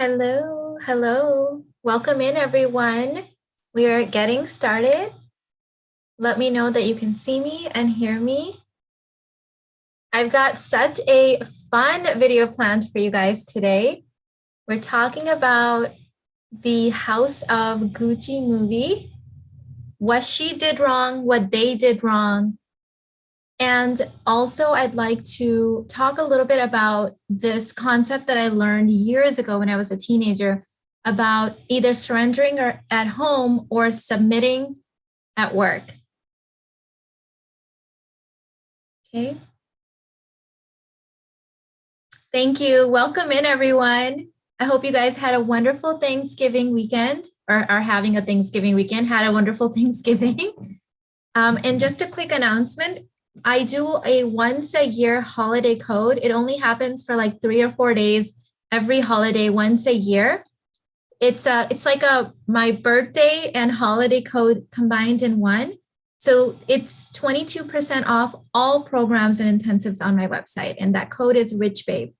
Hello, hello. Welcome in, everyone. We are getting started. Let me know that you can see me and hear me. I've got such a fun video planned for you guys today. We're talking about the House of Gucci movie, what she did wrong, what they did wrong. And also, I'd like to talk a little bit about this concept that I learned years ago when I was a teenager about either surrendering at home or submitting at work. Okay. Thank you. Welcome in, everyone. I hope you guys had a wonderful Thanksgiving weekend or are having a Thanksgiving weekend, had a wonderful Thanksgiving. And just a quick announcement. I do a once a year holiday code. It only happens for like 3 or 4 days every holiday once a year. It's like my birthday and holiday code combined in one. So it's 22% off all programs and intensives on my website. And that code is Rich Babe.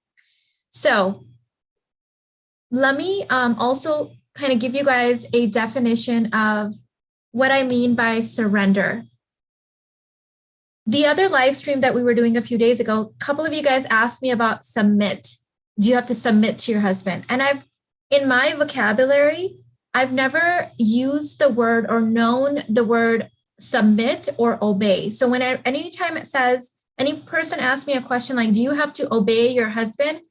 So let me also kind of give you guys a definition of what I mean by surrender. The other live stream that we were doing a few days ago, a couple of you guys asked me about submit. Do you have to submit to your husband? And in my vocabulary, I've never used the word or known the word submit or obey. So anytime it says, any person asks me a question like, do you have to obey your husband?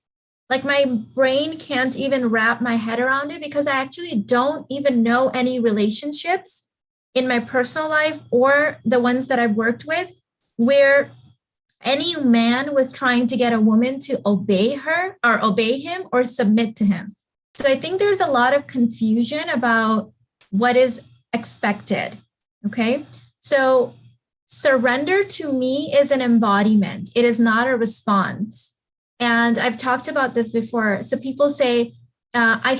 Like my brain can't even wrap my head around it because I actually don't even know any relationships in my personal life or the ones that I've worked with where any man was trying to get a woman to obey her or obey him or submit to him. So I think there's a lot of confusion about what is expected. Okay. So surrender to me is an embodiment. It is not a response. And I've talked about this before. So people say, I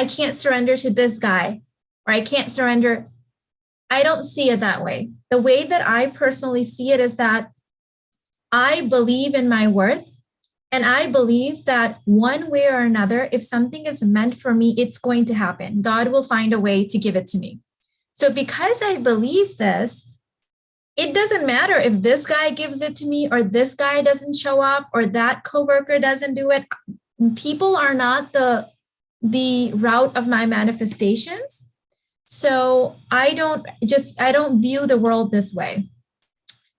can't surrender to this guy, or I can't surrender. I don't see it that way. The way that I personally see it is that I believe in my worth. And I believe that one way or another, if something is meant for me, it's going to happen. God will find a way to give it to me. So because I believe this, it doesn't matter if this guy gives it to me or this guy doesn't show up or that coworker doesn't do it. People are not the route of my manifestations. So I don't view the world this way.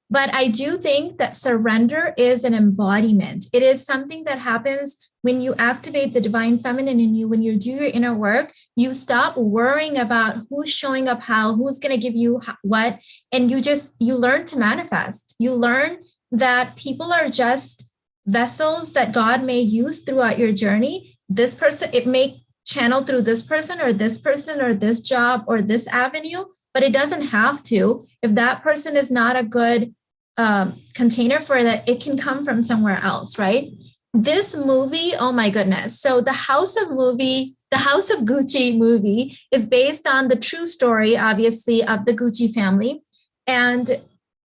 But I do think that surrender is an embodiment. It is something that happens when you activate the divine feminine in you, when you do your inner work, you stop worrying about who's showing up how, who's going to give you what, and you learn to manifest. You learn that people are just vessels that God may use throughout your journey. This person, it may channel through this person or this job or this avenue, but it doesn't have to. If that person is not a good container for that, it can come from somewhere else, right? This movie, oh my goodness. So the House of Gucci movie is based on the true story, obviously, of the Gucci family. And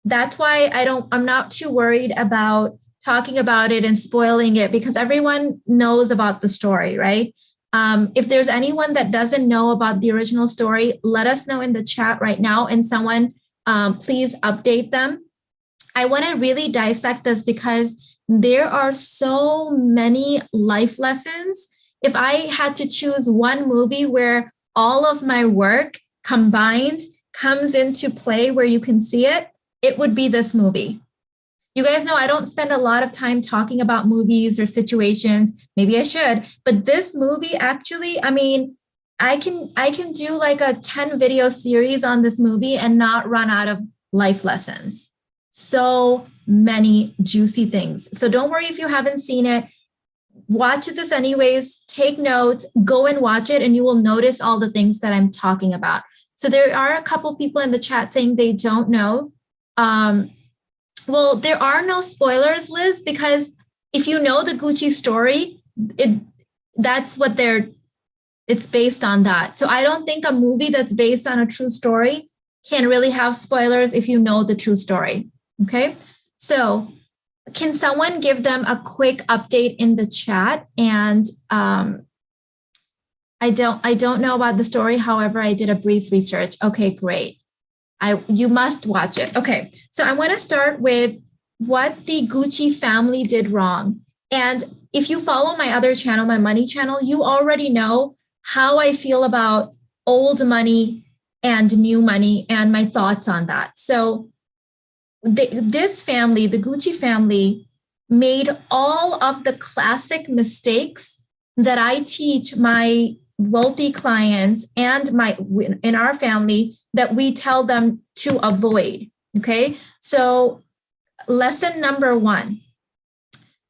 that's why I'm not too worried about talking about it and spoiling it because everyone knows about the story, right? If there's anyone that doesn't know about the original story, let us know in the chat right now and someone please update them. I want to really dissect this because there are so many life lessons. If I had to choose one movie where all of my work combined comes into play where you can see it, it would be this movie. You guys know I don't spend a lot of time talking about movies or situations. Maybe I should, but this movie actually, I mean, I can do like a 10 video series on this movie and not run out of life lessons. So many juicy things. So don't worry if you haven't seen it. Watch this anyways, take notes, go and watch it, and you will notice all the things that I'm talking about. So there are a couple people in the chat saying they don't know. Well, there are no spoilers, Liz, because if you know the Gucci story, it's based on that. So I don't think a movie that's based on a true story can really have spoilers if you know the true story. Okay. So can someone give them a quick update in the chat and I don't know about the story. However, I did a brief research. Okay, great. You must watch it. Okay, so I want to start with what the Gucci family did wrong. And if you follow my other channel, my money channel, you already know how I feel about old money and new money and my thoughts on that. So this family, the Gucci family, made all of the classic mistakes that I teach my wealthy clients and my in our family that we tell them to avoid. Okay, so lesson number one: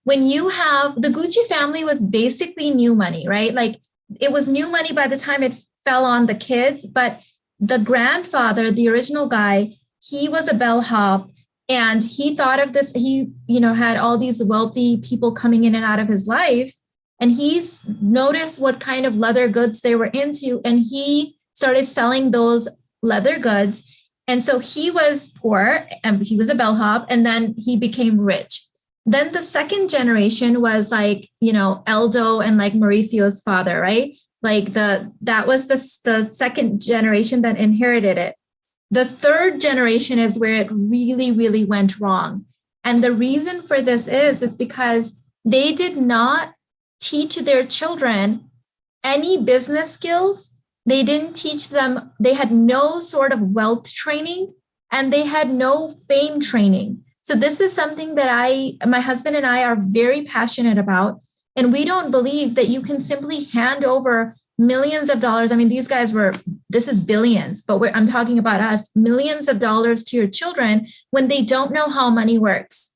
when you have the Gucci family was basically new money, right? Like it was new money by the time it fell on the kids, but the grandfather, the original guy, he was a bellhop and he thought of this. He, had all these wealthy people coming in and out of his life. And he's noticed what kind of leather goods they were into. And he started selling those leather goods. And so he was poor and he was a bellhop, and then he became rich. Then the second generation was like, Eldo and like Mauricio's father, right? Like that was the second generation that inherited it. The third generation is where it really, really went wrong. And the reason for this is because they did not teach their children any business skills. They didn't teach them, they had no sort of wealth training, and they had no fame training. So this is something that my husband and I are very passionate about. And we don't believe that you can simply hand over millions of dollars. I mean, these guys this is billions, but I'm talking about us, millions of dollars to your children when they don't know how money works,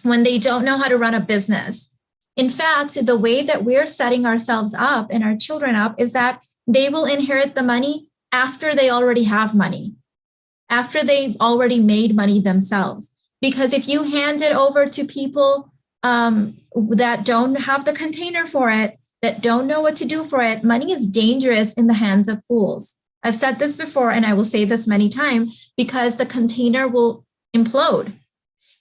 when they don't know how to run a business. In fact, the way that we're setting ourselves up and our children up is that they will inherit the money after they already have money, after they've already made money themselves. Because if you hand it over to people that don't have the container for it, that don't know what to do for it, money is dangerous in the hands of fools. I've said this before, and I will say this many times, because the container will implode.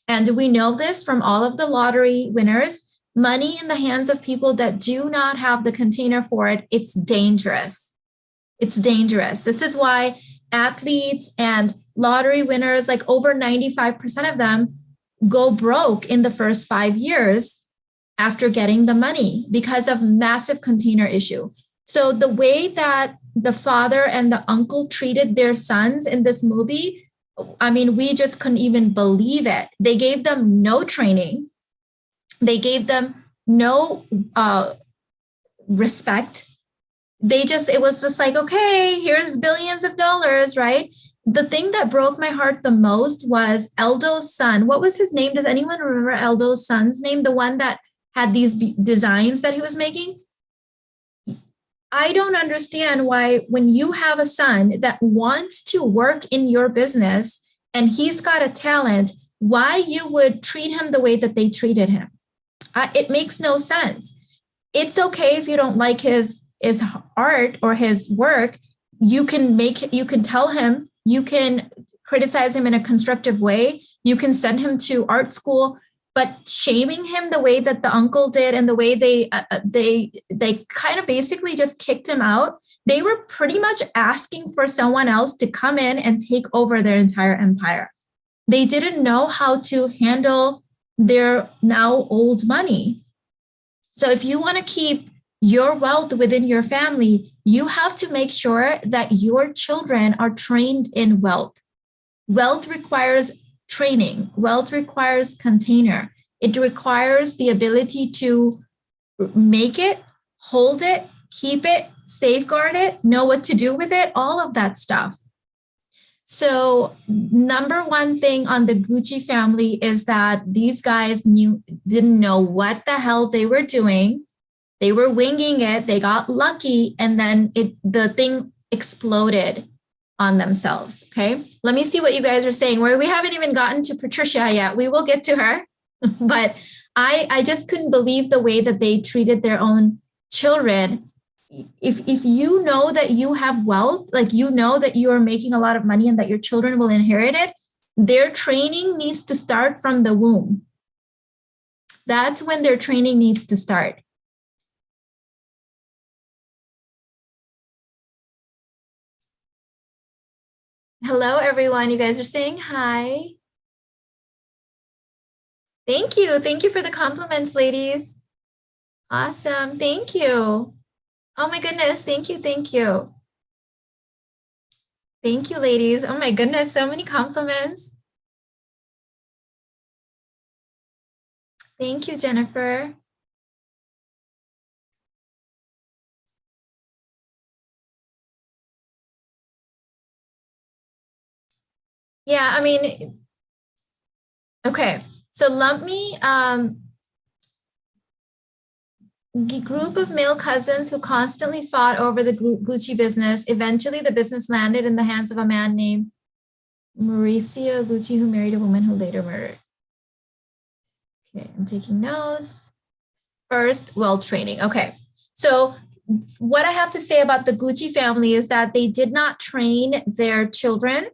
And we know this from all of the lottery winners. Money in the hands of people that do not have the container for it, it's dangerous. It's dangerous. This is why athletes and lottery winners, like over 95% of them, go broke in the first 5 years after getting the money because of massive container issue. So the way that the father and the uncle treated their sons in this movie, I mean, we just couldn't even believe it. They gave them no training. They gave them no respect. It was just like, okay, here's billions of dollars, right? The thing that broke my heart the most was Eldo's son. What was his name? Does anyone remember Eldo's son's name? The one that had these designs that he was making? I don't understand why, when you have a son that wants to work in your business and he's got a talent, why you would treat him the way that they treated him. It makes no sense. It's okay if you don't like his art or his work. You can tell him, you can criticize him in a constructive way. You can send him to art school, but shaming him the way that the uncle did and the way they kind of basically just kicked him out. They were pretty much asking for someone else to come in and take over their entire empire. They didn't know how to handle their now old money. So if you want to keep your wealth within your family, you have to make sure that your children are trained in wealth. Wealth requires training. Wealth requires container. It requires the ability to make it, hold it, keep it, safeguard it, know what to do with it, all of that stuff. So number one thing on the Gucci family is that these guys didn't know what the hell they were doing. They were winging it. They got lucky, and then the thing exploded on themselves. Okay, let me see what you guys are saying. We haven't even gotten to Patrizia yet. We will get to her, but I just couldn't believe the way that they treated their own children. If you know that you have wealth, like you know that you are making a lot of money and that your children will inherit it, their training needs to start from the womb. That's when their training needs to start. Hello, everyone. You guys are saying hi. Thank you. Thank you for the compliments, ladies. Awesome. Thank you. Oh my goodness. Thank you. Thank you. Thank you, ladies. Oh my goodness. So many compliments. Thank you, Jennifer. Yeah, I mean, okay. So lump me, group of male cousins who constantly fought over the Gucci business. Eventually, the business landed in the hands of a man named Mauricio Gucci, who married a woman who later murdered. Okay, I'm taking notes. First, well, training. Okay, so what I have to say about the Gucci family is that they did not train their children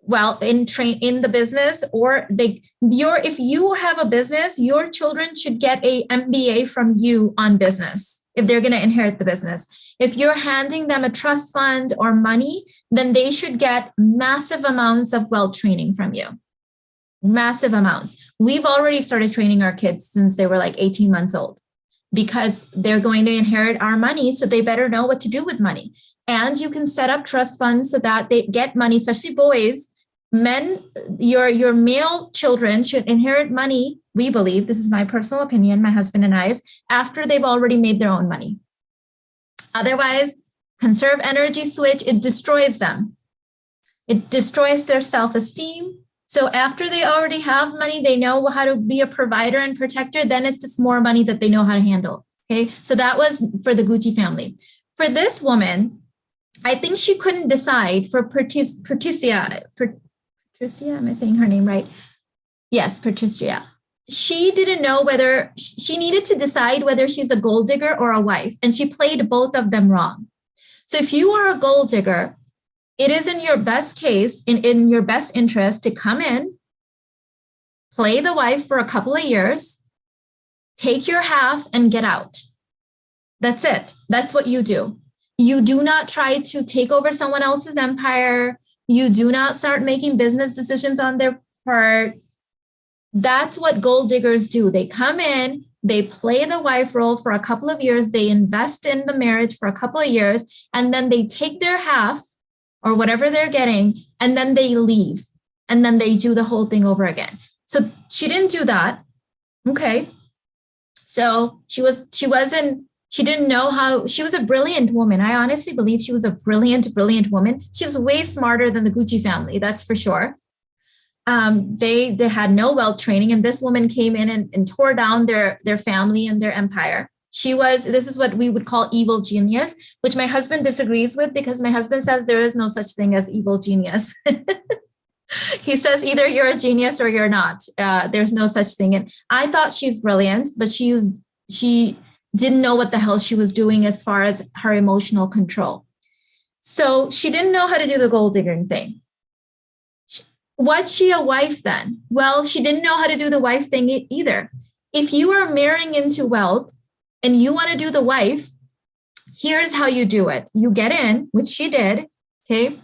well in the business, or if you have a business, your children should get a MBA from you on business if they're going to inherit the business. If you're handing them a trust fund or money, then they should get massive amounts of wealth training from you. Massive amounts. We've already started training our kids since they were like 18 months old, because they're going to inherit our money, so they better know what to do with money. And you can set up trust funds so that they get money, especially boys. Men, your male children should inherit money, we believe, this is my personal opinion, my husband and I's, after they've already made their own money. Otherwise, conserve energy switch, it destroys them. It destroys their self-esteem. So after they already have money, they know how to be a provider and protector, then it's just more money that they know how to handle. Okay, so that was for the Gucci family. For this woman, I think she couldn't decide for Patrizia, am I saying her name right? Yes, Patrizia. She didn't know whether she needed to decide whether she's a gold digger or a wife, and she played both of them wrong. So if you are a gold digger, it is in your best case, in your best interest to come in, play the wife for a couple of years, take your half and get out. That's it. That's what you do. You do not try to take over someone else's empire. You do not start making business decisions on their part. That's what gold diggers do. They come in, they play the wife role for a couple of years, they invest in the marriage for a couple of years, and then they take their half or whatever they're getting, and then they leave, and then they do the whole thing over again. So she didn't do that. Okay. So she didn't know how. She was a brilliant woman. I honestly believe she was a brilliant woman. She's way smarter than the Gucci family, that's for sure. They had no wealth training, and this woman came in and tore down their family and their empire. This is what we would call evil genius, which my husband disagrees with, because my husband says there is no such thing as evil genius. He says either you're a genius or you're not. There's no such thing. And I thought she's brilliant, but she didn't know what the hell she was doing as far as her emotional control. So she didn't know how to do the gold digging thing. Was she a wife then? Well, she didn't know how to do the wife thing either. If you are marrying into wealth and you want to do the wife, here's how you do it. You get in, which she did, okay?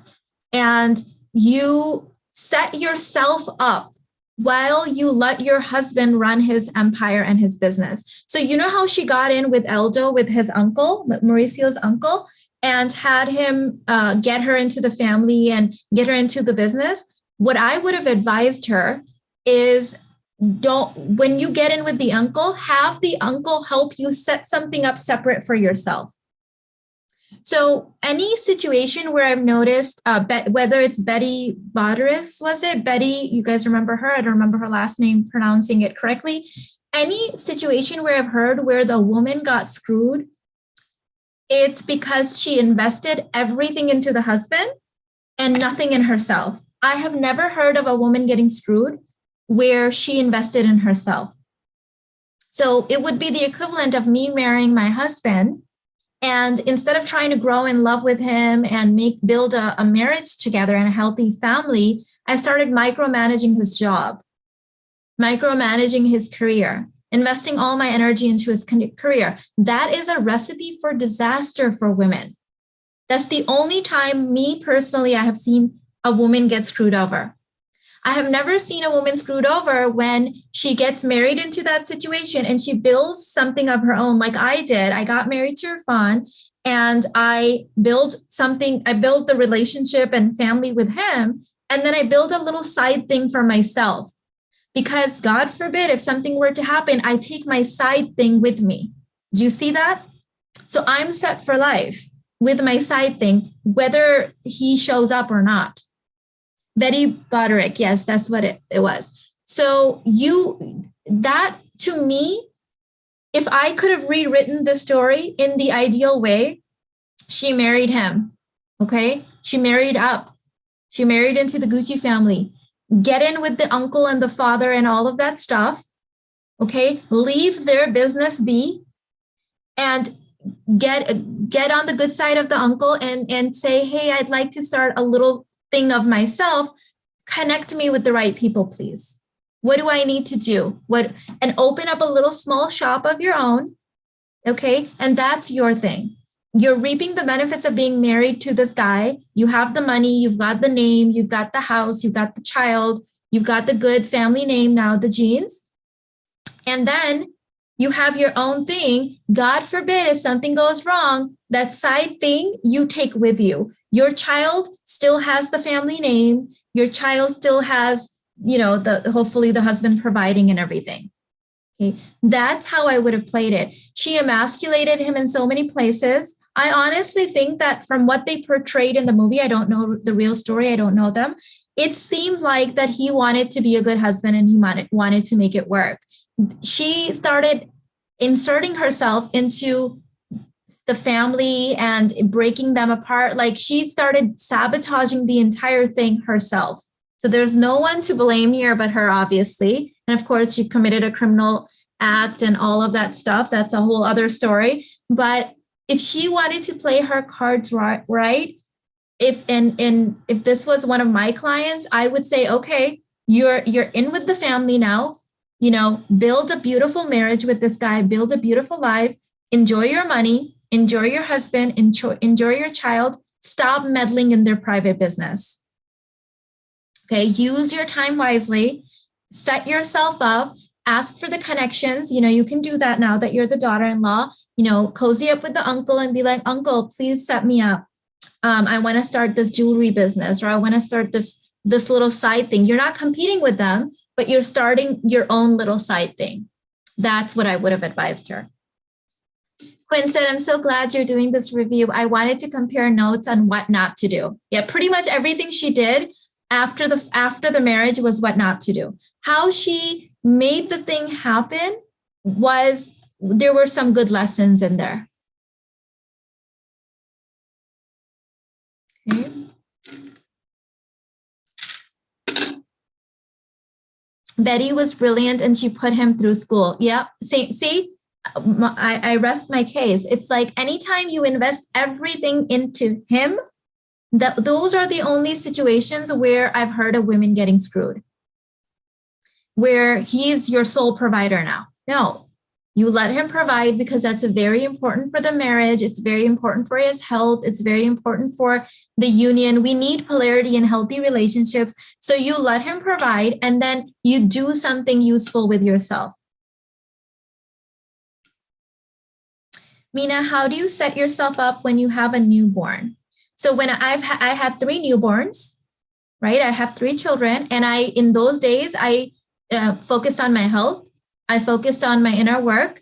And you set yourself up while you let your husband run his empire and his business. So you know how she got in with Eldo, with his uncle, Mauricio's uncle, and had him get her into the family and get her into the business? What I would have advised her is, when you get in with the uncle, have the uncle help you set something up separate for yourself. So any situation where I've noticed, whether it's Betty Boteris, was it? Betty, you guys remember her? I don't remember her last name, pronouncing it correctly. Any situation where I've heard where the woman got screwed, it's because she invested everything into the husband and nothing in herself. I have never heard of a woman getting screwed where she invested in herself. So it would be the equivalent of me marrying my husband, and instead of trying to grow in love with him and build a marriage together and a healthy family, I started micromanaging his job, micromanaging his career, investing all my energy into his career. That is a recipe for disaster for women. That's the only time, me personally, I have seen a woman gets screwed over. I have never seen a woman screwed over when she gets married into that situation and she builds something of her own, like I did. I got married to Irfan and I built something. I built the relationship and family with him. And then I built a little side thing for myself because God forbid, if something were to happen, I take my side thing with me. Do you see that? So I'm set for life with my side thing, whether he shows up or not. Betty Broderick, yes, that's what it was. So that to me, if I could have rewritten the story in the ideal way, she married him, okay? She married up. She married into the Gucci family. Get in with the uncle and the father and all of that stuff, okay? Leave their business be and get on the good side of the uncle and say, hey, I'd like to start a little thing of myself. Connect me with the right people, please. What do I need to do? And open up a little small shop of your own, okay? And that's your thing. You're reaping the benefits of being married to this guy. You have the money, you've got the name, you've got the house, you've got the child, you've got the good family name now, the genes. And then you have your own thing. God forbid if something goes wrong, that side thing you take with you. Your child still has the family name. Your child still has, hopefully the husband providing and everything. Okay. That's how I would have played it. She emasculated him in so many places. I honestly think that from what they portrayed in the movie, I don't know the real story. I don't know them. It seemed like that he wanted to be a good husband and he wanted to make it work. She started inserting herself into the family and breaking them apart. Like she started sabotaging the entire thing herself. So there's no one to blame here but her, obviously. And of course, she committed a criminal act and all of that stuff. That's a whole other story. But if she wanted to play her cards right, if this was one of my clients, I would say, okay, you're in with the family now. Build a beautiful marriage with this guy, build a beautiful life, enjoy your money, enjoy your husband, enjoy your child, stop meddling in their private business. Okay, use your time wisely, set yourself up, ask for the connections. You can do that now that you're the daughter-in-law, cozy up with the uncle and be like, uncle, please set me up. I want to start this jewelry business, or I want to start this little side thing. You're not competing with them, but you're starting your own little side thing. That's what I would have advised her. Quinn said, I'm so glad you're doing this review. I wanted to compare notes on what not to do. Yeah, pretty much everything she did after the marriage was what not to do. How she made the thing happen there were some good lessons in there. Okay. Betty was brilliant and she put him through school. Yeah, see, I rest my case. It's like anytime you invest everything into him, those are the only situations where I've heard of women getting screwed, where he's your sole provider now. No, you let him provide because that's very important for the marriage. It's very important for his health. It's very important for the union. We need polarity in healthy relationships. So you let him provide and then you do something useful with yourself. Mina, how do you set yourself up when you have a newborn? So when I had 3 newborns, right? I have 3 children. And in those days, I focused on my health. I focused on my inner work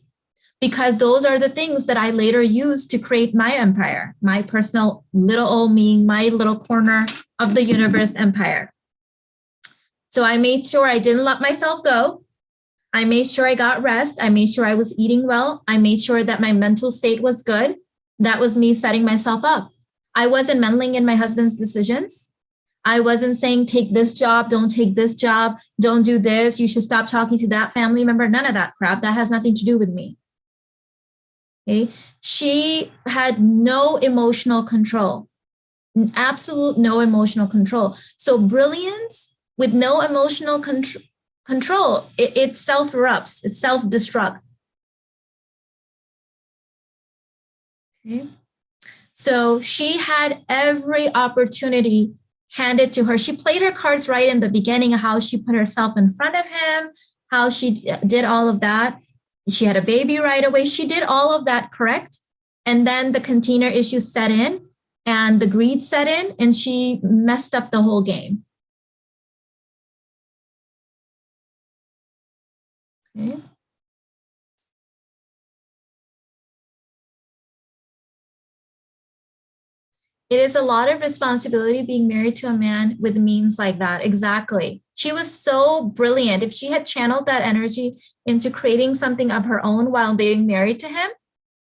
because those are the things that I later used to create my empire, my personal little old me, my little corner of the universe empire. So I made sure I didn't let myself go. I made sure I got rest. I made sure I was eating well. I made sure that my mental state was good. That was me setting myself up. I wasn't meddling in my husband's decisions. I wasn't saying, take this job, don't take this job, don't do this, you should stop talking to that family member. None of that crap. That has nothing to do with me. Okay. She had no emotional control, absolute no emotional control. So brilliance with no emotional control, it self-erupts, it self-destruct. Okay. So she had every opportunity hand it to her. She played her cards right in the beginning, how she put herself in front of him, how she did all of that. She had a baby right away. She did all of that correct. And then the container issue set in and the greed set in, and she messed up the whole game. Okay. It is a lot of responsibility being married to a man with means like that. Exactly. She was so brilliant. If she had channeled that energy into creating something of her own while being married to him,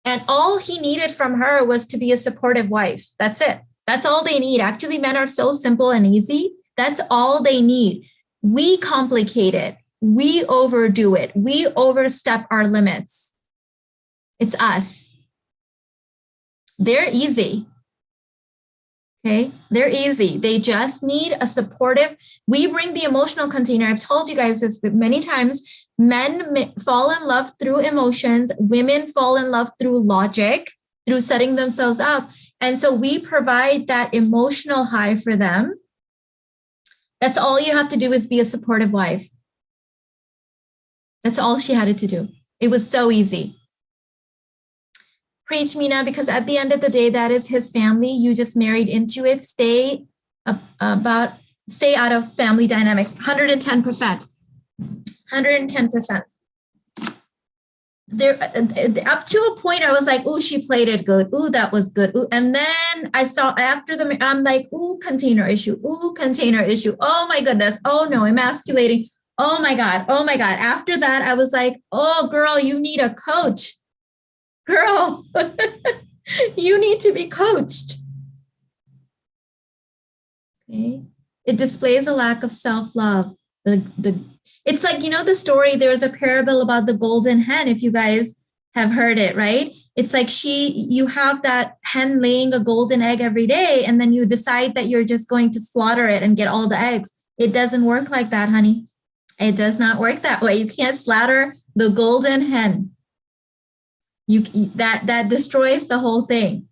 and all he needed from her was to be a supportive wife. That's it. That's all they need. Actually, men are so simple and easy. That's all they need. We complicate it. We overdo it. We overstep our limits. It's us. They're easy. Okay, they're easy. They just need a supportive. We bring the emotional container. I've told you guys this many times. Men fall in love through emotions. Women fall in love through logic, through setting themselves up. And so we provide that emotional high for them. That's all you have to do is be a supportive wife. That's all she had to do. It was so easy. Preach, Mina, because at the end of the day, that is his family. You just married into it. Stay out of family dynamics. 110%. 110%. There, up to a point, I was like, "Ooh, she played it good. Ooh, that was good." Ooh. And then I saw after I'm like, "Ooh, container issue. Ooh, container issue. Oh my goodness. Oh no, emasculating. Oh my God. Oh my God." After that, I was like, "Oh, girl, you need a coach. Girl, you need to be coached." Okay. It displays a lack of self-love. It's like, you know, the story, there's a parable about the golden hen, if you guys have heard it, right? It's like you have that hen laying a golden egg every day, and then you decide that you're just going to slaughter it and get all the eggs. It doesn't work like that, honey. It does not work that way. You can't slaughter the golden hen. That destroys the whole thing.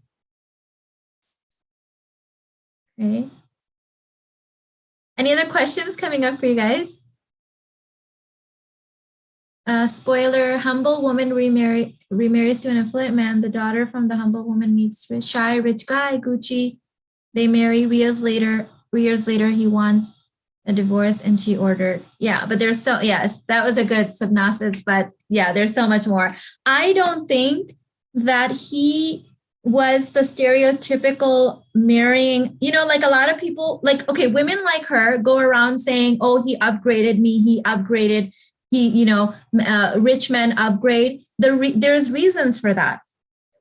Okay. Any other questions coming up for you guys? Spoiler, humble woman remarries to an affluent man. The daughter from the humble woman meets shy rich guy, Gucci. They marry. Years later, he wants a divorce and she ordered. Yeah, but there's yes, that was a good synopsis, but yeah, there's so much more. I don't think that he was the stereotypical marrying, you know, like a lot of people, like, okay, women like her go around saying, "Oh, he upgraded me. Rich men upgrade." There's reasons for that.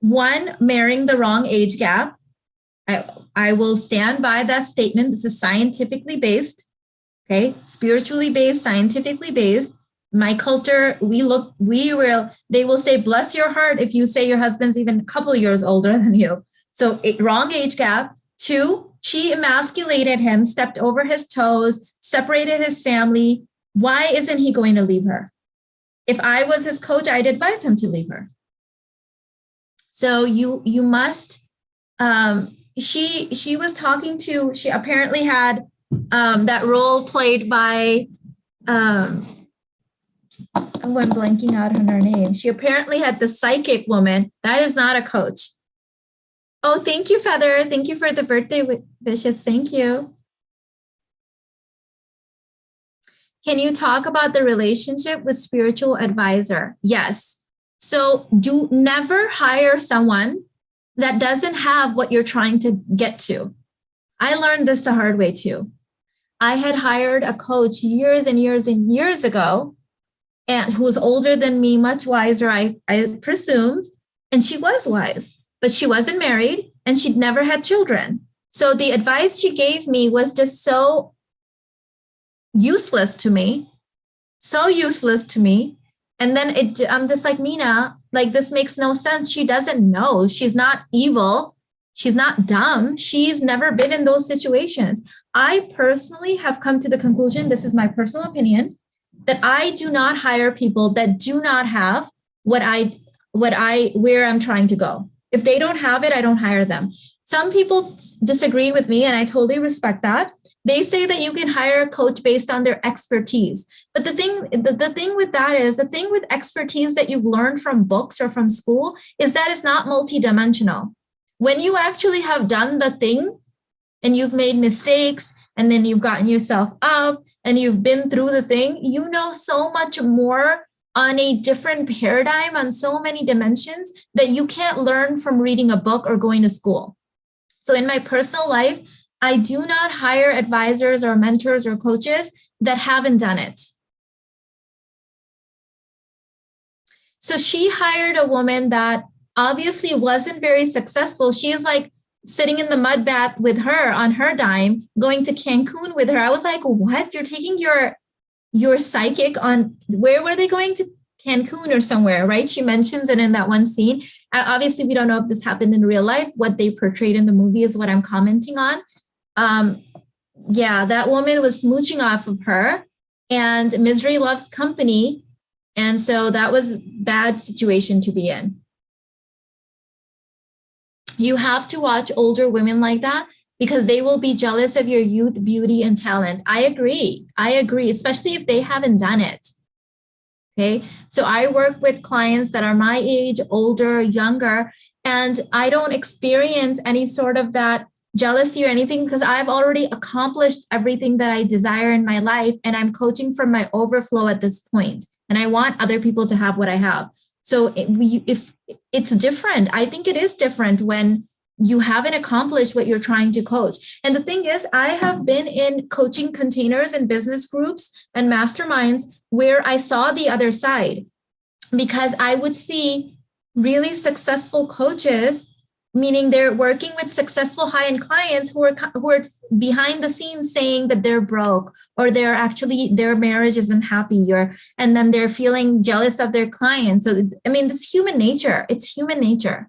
One, marrying the wrong age gap. I will stand by that statement. This is scientifically based, okay? Spiritually based, scientifically based. My culture, they will say, bless your heart if you say your husband's even a couple of years older than you. So wrong age gap. Two, she emasculated him, stepped over his toes, separated his family. Why isn't he going to leave her? If I was his coach, I'd advise him to leave her. So you must, she was talking to, she apparently had that role played by, I'm blanking out on her name. She apparently had the psychic woman. That is not a coach. Oh, thank you, Feather. Thank you for the birthday wishes. Thank you. Can you talk about the relationship with spiritual advisor? Yes. So do never hire someone that doesn't have what you're trying to get to. I learned this the hard way too. I had hired a coach years and years and years ago, and who was older than me, much wiser, I presumed, and she was wise, but she wasn't married and she'd never had children. So the advice she gave me was just so useless to me. And then I'm just like, Mina, like, this makes no sense. She doesn't know. She's not evil. She's not dumb. She's never been in those situations. I personally have come to the conclusion, this is my personal opinion, that I do not hire people that do not have where I'm trying to go. If they don't have it, I don't hire them. Some people disagree with me, and I totally respect that. They say that you can hire a coach based on their expertise. But the thing with that is, the thing with expertise that you've learned from books or from school is that it's not multidimensional. When you actually have done the thing and you've made mistakes and then you've gotten yourself up and you've been through the thing, you know so much more on a different paradigm on so many dimensions that you can't learn from reading a book or going to school. So in my personal life, I do not hire advisors or mentors or coaches that haven't done it. So she hired a woman that obviously wasn't very successful. She is like sitting in the mud bath with her on her dime, going to Cancun with her. I was like, what? You're taking your psychic on, where were they going to? Cancun or somewhere, right? She mentions it in that one scene. Obviously, we don't know if this happened in real life. What they portrayed in the movie is what I'm commenting on. Yeah, that woman was smooching off of her, and misery loves company. And so that was a bad situation to be in. You have to watch older women like that because they will be jealous of your youth, beauty, and talent. I agree, especially if they haven't done it. Okay, so I work with clients that are my age, older, younger, and I don't experience any sort of that jealousy or anything because I've already accomplished everything that I desire in my life, and I'm coaching from my overflow at this point, and I want other people to have what I have. So if it's different, I think it is different when you haven't accomplished what you're trying to coach. And the thing is, I have been in coaching containers and business groups and masterminds where I saw the other side, because I would see really successful coaches, meaning they're working with successful high-end clients who are behind the scenes saying that they're broke, or they're actually, their marriage isn't happy, and then they're feeling jealous of their clients. So, I mean, it's human nature. It's human nature.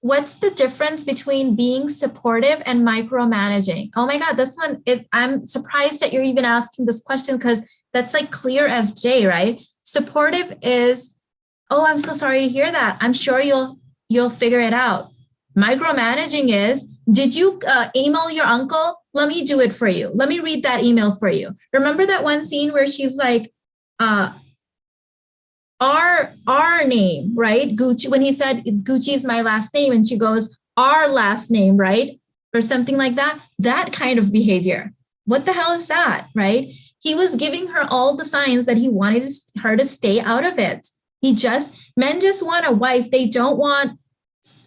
What's the difference between being supportive and micromanaging? Oh my God, this one is, I'm surprised that you're even asking this question because that's like clear as day, right? Supportive is, oh, I'm so sorry to hear that. I'm sure you'll figure it out. Micromanaging is, did you email your uncle? Let me do it for you. Let me read that email for you. Remember that one scene where she's like, our name, right? Gucci, when he said Gucci is my last name, and she goes, our last name, right? Or something like that. That kind of behavior. What the hell is that, right? He was giving her all the signs that he wanted her to stay out of it. Men just want a wife. They don't want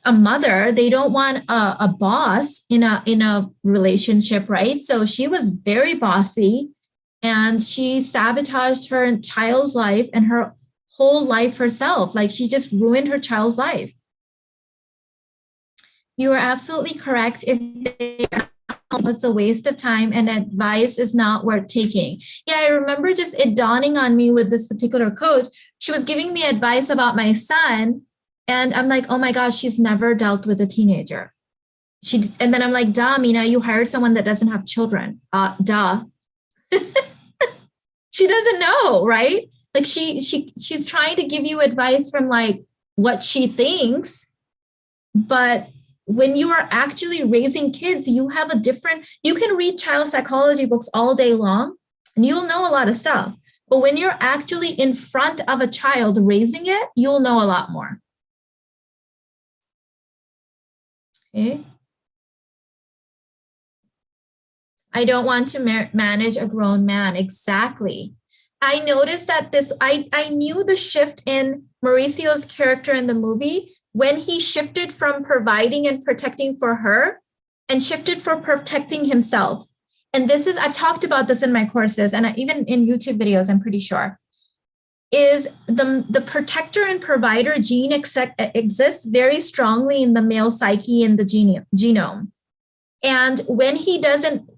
a mother. They don't want a boss in a relationship, right? So she was very bossy, and she sabotaged her child's life and her whole life herself. Like, she just ruined her child's life. You are absolutely correct. If it's a waste of time and advice is not worth taking. Yeah, I remember just it dawning on me with this particular coach. She was giving me advice about my son, and I'm like, oh my gosh, she's never dealt with a teenager. And then I'm like, duh, Mina, you hired someone that doesn't have children. Duh. She doesn't know, right? Like she's trying to give you advice from like what she thinks, but when you are actually raising kids, you have you can read child psychology books all day long and you'll know a lot of stuff. But when you're actually in front of a child raising it, you'll know a lot more. Okay. I don't want to manage a grown man. Exactly. I noticed that I knew the shift in Mauricio's character in the movie when he shifted from providing and protecting for her and shifted for protecting himself. And I've talked about this in my courses and even in YouTube videos, I'm pretty sure, is the protector and provider gene exists very strongly in the male psyche and the genome. And when he doesn't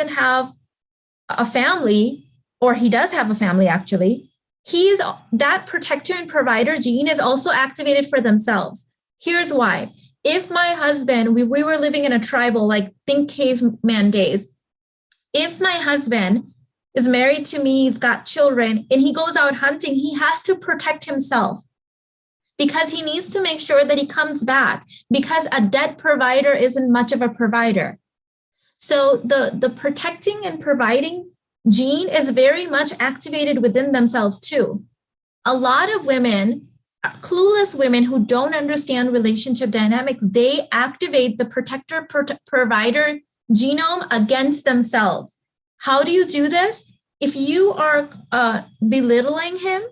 have a family, or he does have a family actually, that protector and provider gene is also activated for themselves. Here's why. If my husband, we were living in a tribal, like think caveman days. If my husband is married to me, he's got children, and he goes out hunting, he has to protect himself. because he needs to make sure that he comes back, because a debt provider isn't much of a provider. So the protecting and providing gene is very much activated within themselves too. A lot of women, clueless women who don't understand relationship dynamics, they activate the protector provider genome against themselves. How do you do this? If you are belittling him,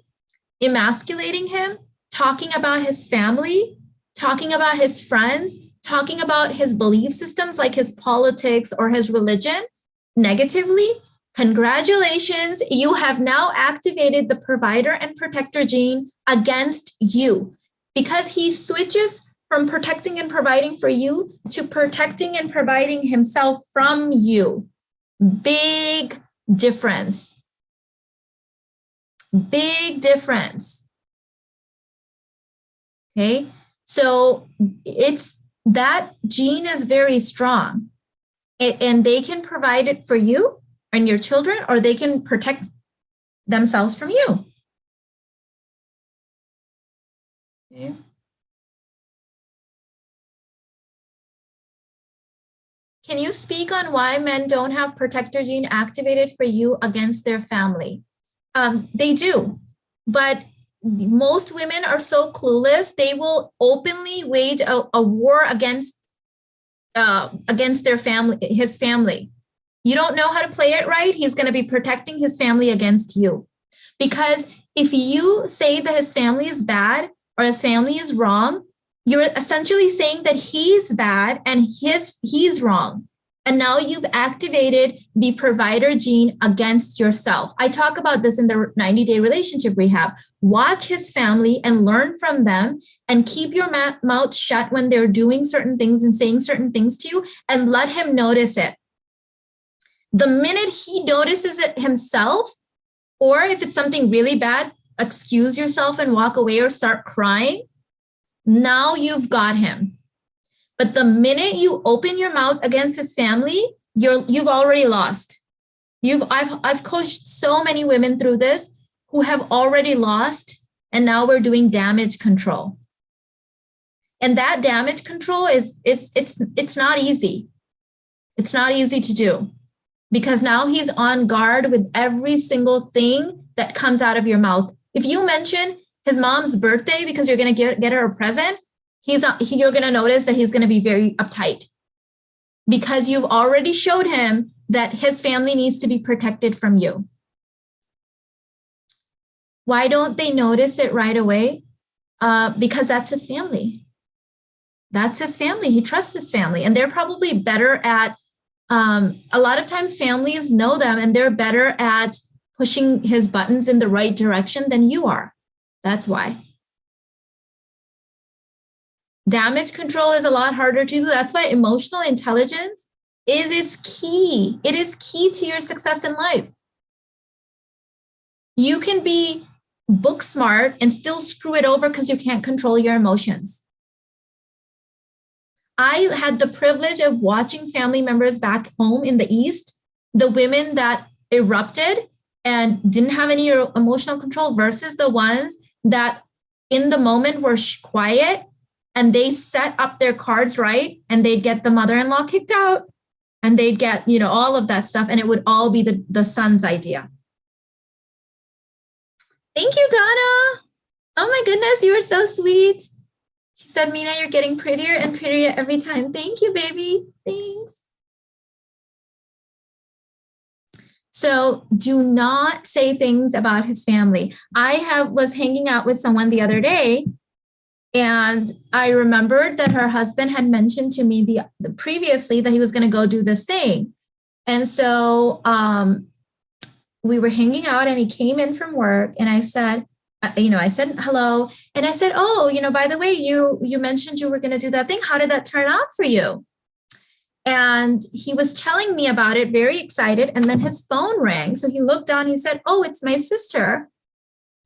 emasculating him, talking about his family, talking about his friends, talking about his belief systems like his politics or his religion negatively, congratulations, you have now activated the provider and protector gene against you, because he switches from protecting and providing for you to protecting and providing himself from you. Big difference. Big difference. Okay, so it's that gene is very strong, and they can provide it for you and your children, or they can protect themselves from you. Okay. Can you speak on why men don't have protector gene activated for you against their family? They do, but most women are so clueless, they will openly wage a war against their family, his family. You don't know how to play it right, he's going to be protecting his family against you. Because if you say that his family is bad or his family is wrong, you're essentially saying that he's bad and he's wrong. And now you've activated the provider gene against yourself. I talk about this in the 90-day relationship rehab. Watch his family and learn from them, and keep your mouth shut when they're doing certain things and saying certain things to you, and let him notice it. The minute he notices it himself, or if it's something really bad, excuse yourself and walk away or start crying, now you've got him. But the minute you open your mouth against his family, you've already lost. I've coached so many women through this who have already lost, and now we're doing damage control. And that damage control it's not easy. It's not easy to do, because now he's on guard with every single thing that comes out of your mouth. If you mention his mom's birthday because you're going to get her a present, you're going to notice that he's going to be very uptight, because you've already showed him that his family needs to be protected from you. Why don't they notice it right away? Because that's his family. That's his family. He trusts his family, and they're probably better at, a lot of times families know them and they're better at pushing his buttons in the right direction than you are. That's why. Damage control is a lot harder to do. That's why emotional intelligence is key. It is key to your success in life. You can be book smart and still screw it over because you can't control your emotions. I had the privilege of watching family members back home in the East, the women that erupted and didn't have any emotional control versus the ones that in the moment were quiet, and they set up their cards right, and they'd get the mother-in-law kicked out, and they'd get, all of that stuff, and it would all be the son's idea. Thank you, Donna. Oh my goodness, you were so sweet. She said, Mina, you're getting prettier and prettier every time. Thank you, baby. Thanks. So do not say things about his family. I was hanging out with someone the other day, and I remembered that her husband had mentioned to me previously that he was going to go do this thing. And so we were hanging out, and he came in from work, and I said, I said hello. And I said, oh, by the way, you mentioned you were going to do that thing. How did that turn out for you? And he was telling me about it, very excited. And then his phone rang. So he looked down, he said, oh, it's my sister.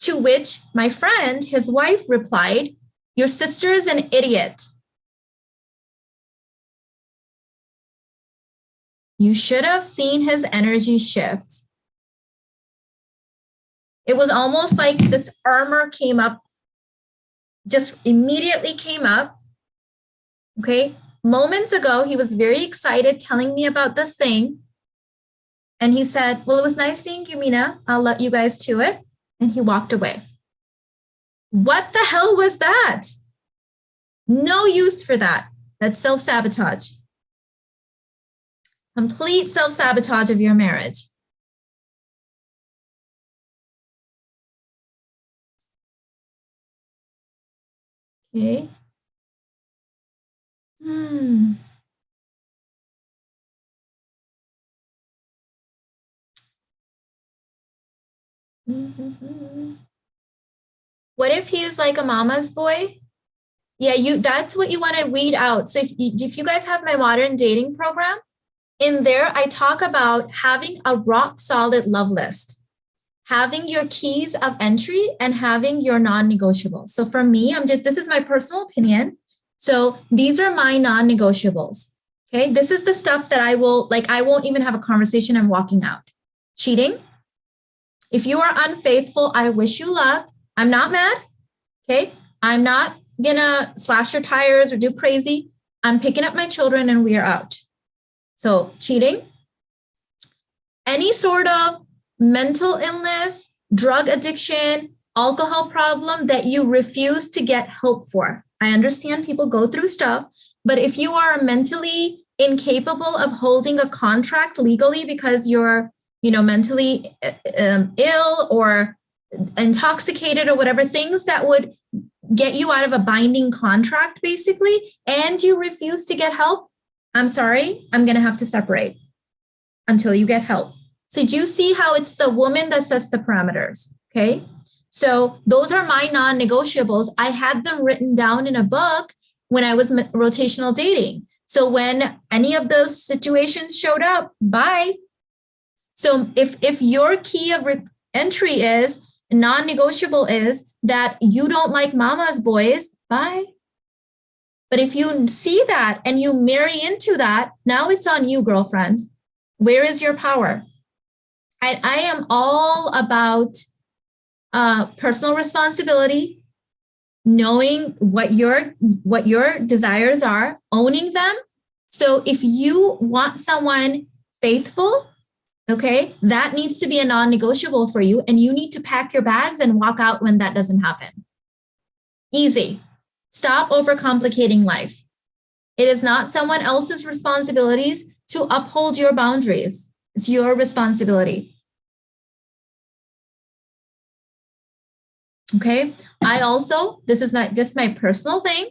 To which my friend, his wife, replied, your sister is an idiot. You should have seen his energy shift. It was almost like this armor came up just immediately came up. Okay. Moments ago, he was very excited telling me about this thing. And he said, well, it was nice seeing you, Mina. I'll let you guys to it. And he walked away. What the hell was that? No use for that. That's self-sabotage. Complete self-sabotage of your marriage. Okay. What if he is like a mama's boy? Yeah, that's what you want to weed out. So if you guys have my modern dating program, in there, I talk about having a rock solid love list, having your keys of entry and having your non-negotiables. So for me, this is my personal opinion. So these are my non-negotiables. Okay. This is the stuff that I won't even have a conversation. I'm walking out. Cheating. If you are unfaithful, I wish you luck. I'm not mad. Okay. I'm not gonna slash your tires or do crazy. I'm picking up my children and we are out. So cheating, any sort of mental illness, drug addiction, alcohol problem that you refuse to get help for. I understand people go through stuff, but if you are mentally incapable of holding a contract legally because you're, mentally ill or intoxicated or whatever, things that would get you out of a binding contract, basically, and you refuse to get help, I'm sorry, I'm going to have to separate until you get help. So do you see how it's the woman that sets the parameters? Okay. So those are my non-negotiables. I had them written down in a book when I was rotational dating. So when any of those situations showed up, bye. So if your key of entry is non-negotiable is that you don't like mama's boys, bye. But if you see that and you marry into that, now it's on you, girlfriend. Where is your power? I am all about personal responsibility, knowing what your desires are, owning them. So if you want someone faithful, okay, that needs to be a non-negotiable for you, and you need to pack your bags and walk out when that doesn't happen. Easy. Stop overcomplicating life. It is not someone else's responsibilities to uphold your boundaries. It's your responsibility. Okay. This is not just my personal thing.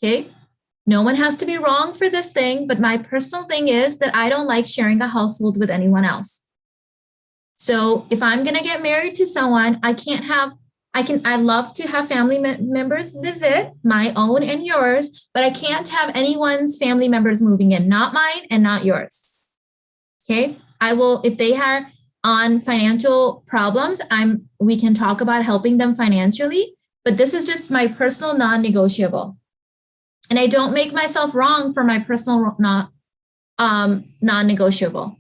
Okay. No one has to be wrong for this thing, but my personal thing is that I don't like sharing a household with anyone else. So if I'm going to get married to someone, I love to have family members visit, my own and yours, but I can't have anyone's family members moving in, not mine and not yours. Okay. I will, if they are on financial problems, we can talk about helping them financially, but this is just my personal non-negotiable. And I don't make myself wrong for my personal non-negotiable.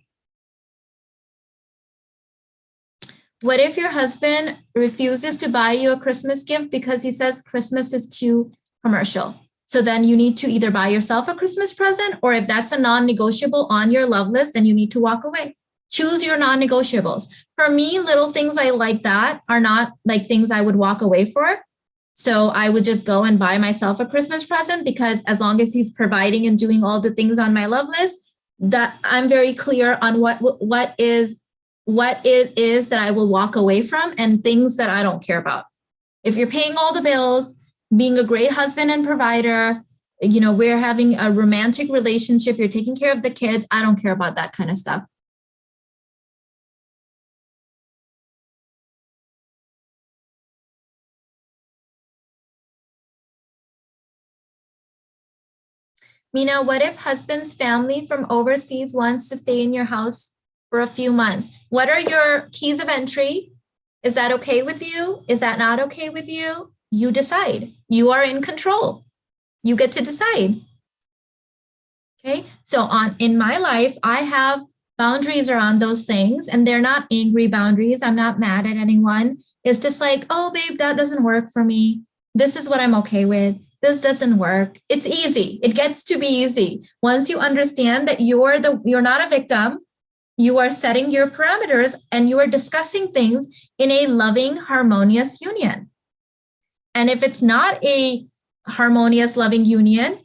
What if your husband refuses to buy you a Christmas gift because he says Christmas is too commercial? So then you need to either buy yourself a Christmas present, or if that's a non-negotiable on your love list, then you need to walk away. Choose your non-negotiables. For me, little things I like that are not like things I would walk away for. So I would just go and buy myself a Christmas present, because as long as he's providing and doing all the things on my love list, that I'm very clear on what it is that I will walk away from, and things that I don't care about. If you're paying all the bills, being a great husband and provider, we're having a romantic relationship, you're taking care of the kids, I don't care about that kind of stuff. Mina, what if husband's family from overseas wants to stay in your house for a few months? What are your keys of entry? Is that okay with you? Is that not okay with you? You decide. You are in control. You get to decide. Okay. So in my life, I have boundaries around those things, and they're not angry boundaries. I'm not mad at anyone. It's just like, oh, babe, that doesn't work for me. This is what I'm okay with. This doesn't work. It's easy. It gets to be easy. Once you understand that you're not a victim, you are setting your parameters and you are discussing things in a loving, harmonious union. And if it's not a harmonious, loving union,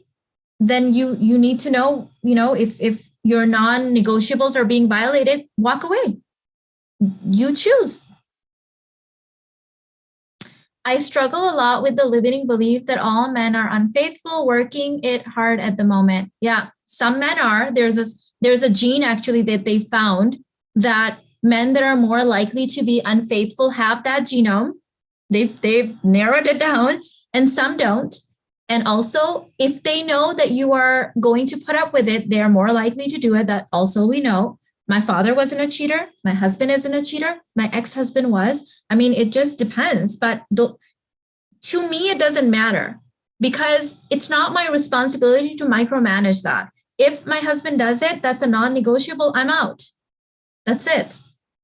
then you need to know, if your non-negotiables are being violated, walk away. You choose. I struggle a lot with the limiting belief that all men are unfaithful, working it hard at the moment. Yeah, some men are. There's a gene actually that they found that men that are more likely to be unfaithful have that genome. They've narrowed it down, and some don't. And also, if they know that you are going to put up with it, they are more likely to do it. That also we know. My father wasn't a cheater. My husband isn't a cheater. My ex-husband was. I mean, it just depends. But to me, it doesn't matter because it's not my responsibility to micromanage that. If my husband does it, that's a non-negotiable. I'm out. That's it.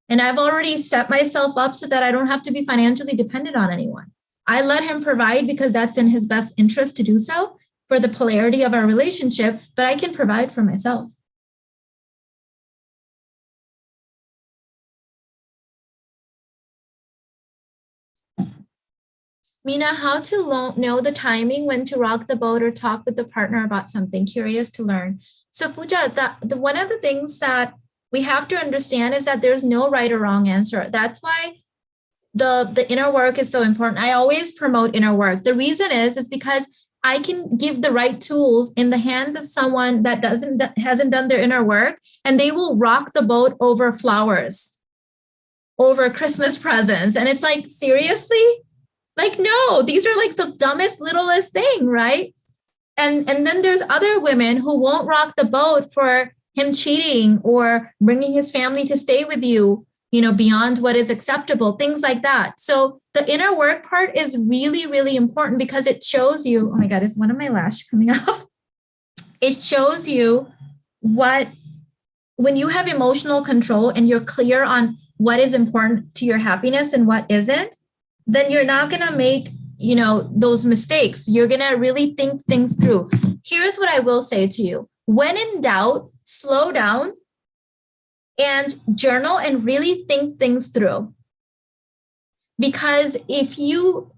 And I've already set myself up so that I don't have to be financially dependent on anyone. I let him provide because that's in his best interest to do so for the polarity of our relationship, but I can provide for myself. Mina, how to know the timing when to rock the boat or talk with the partner about something? Curious to learn. So Pooja, one of the things that we have to understand is that there's no right or wrong answer. That's why the inner work is so important. I always promote inner work. The reason is because I can give the right tools in the hands of someone that hasn't done their inner work, and they will rock the boat over flowers, over Christmas presents. And it's like, seriously? Like, no, these are like the dumbest, littlest thing, right? And then there's other women who won't rock the boat for him cheating or bringing his family to stay with you, beyond what is acceptable, things like that. So the inner work part is really, really important because it shows you, oh my God, is one of my lashes coming off? It shows you when you have emotional control and you're clear on what is important to your happiness and what isn't, then you're not going to make, those mistakes. You're going to really think things through. Here's what I will say to you. When in doubt, slow down and journal and really think things through. Because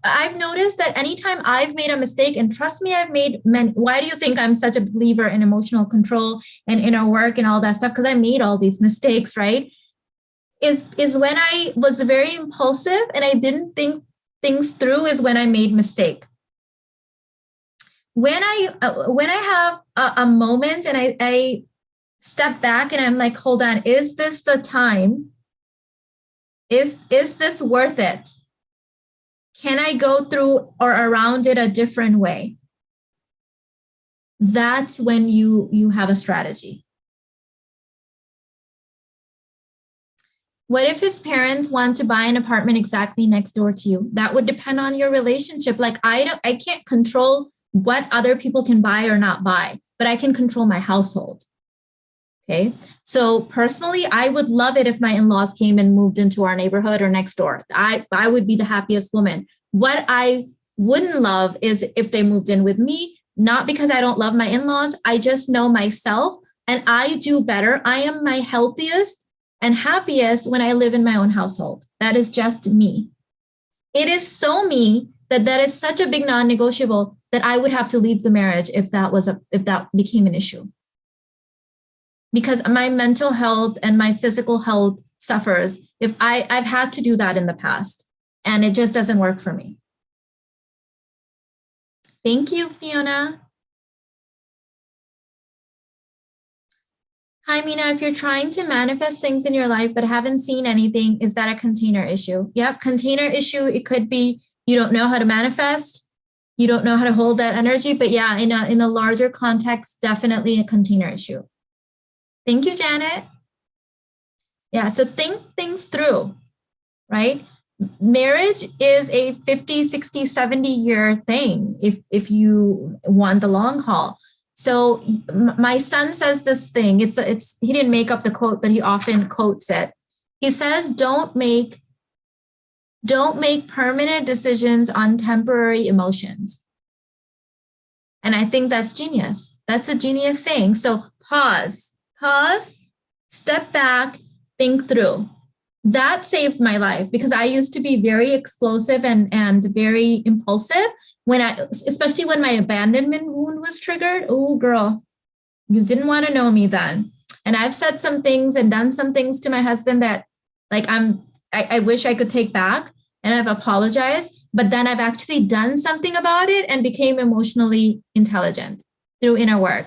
I've noticed that anytime I've made a mistake, and trust me, I've made many. Why do you think I'm such a believer in emotional control and inner work and all that stuff? Because I made all these mistakes, right? Is when I was very impulsive and I didn't think things through is when I made mistake. When I have a moment and I step back and I'm like, hold on, is this the time? Is this worth it? Can I go through or around it a different way? That's when you have a strategy. What if his parents want to buy an apartment exactly next door to you? That would depend on your relationship. Like I can't control what other people can buy or not buy, but I can control my household. Okay. So personally, I would love it if my in-laws came and moved into our neighborhood or next door. I would be the happiest woman. What I wouldn't love is if they moved in with me, not because I don't love my in-laws. I just know myself and I do better. I am my healthiest and happiest when I live in my own household. That is just me. It is so me that is such a big non-negotiable that I would have to leave the marriage if that became an issue. Because my mental health and my physical health suffers if I've had to do that in the past, and it just doesn't work for me. Thank you, Fiona. Hi, Mina. If you're trying to manifest things in your life but haven't seen anything, is that a container issue? Yep, container issue. It could be you don't know how to manifest. You don't know how to hold that energy. But yeah, in a larger context, definitely a container issue. Thank you, Janet. Yeah, so think things through, right? Marriage is a 50, 60, 70-year thing if you want the long haul. So my son says this thing. It's he didn't make up the quote, but he often quotes it. He says, don't make Don't make permanent decisions on temporary emotions. And I think that's genius. That's a genius saying. So pause, step back, think through. That saved my life because I used to be very explosive and very impulsive especially when my abandonment wound was triggered. Oh, girl, you didn't want to know me then. And I've said some things and done some things to my husband that like I wish I could take back, and I've apologized, but then I've actually done something about it and became emotionally intelligent through inner work.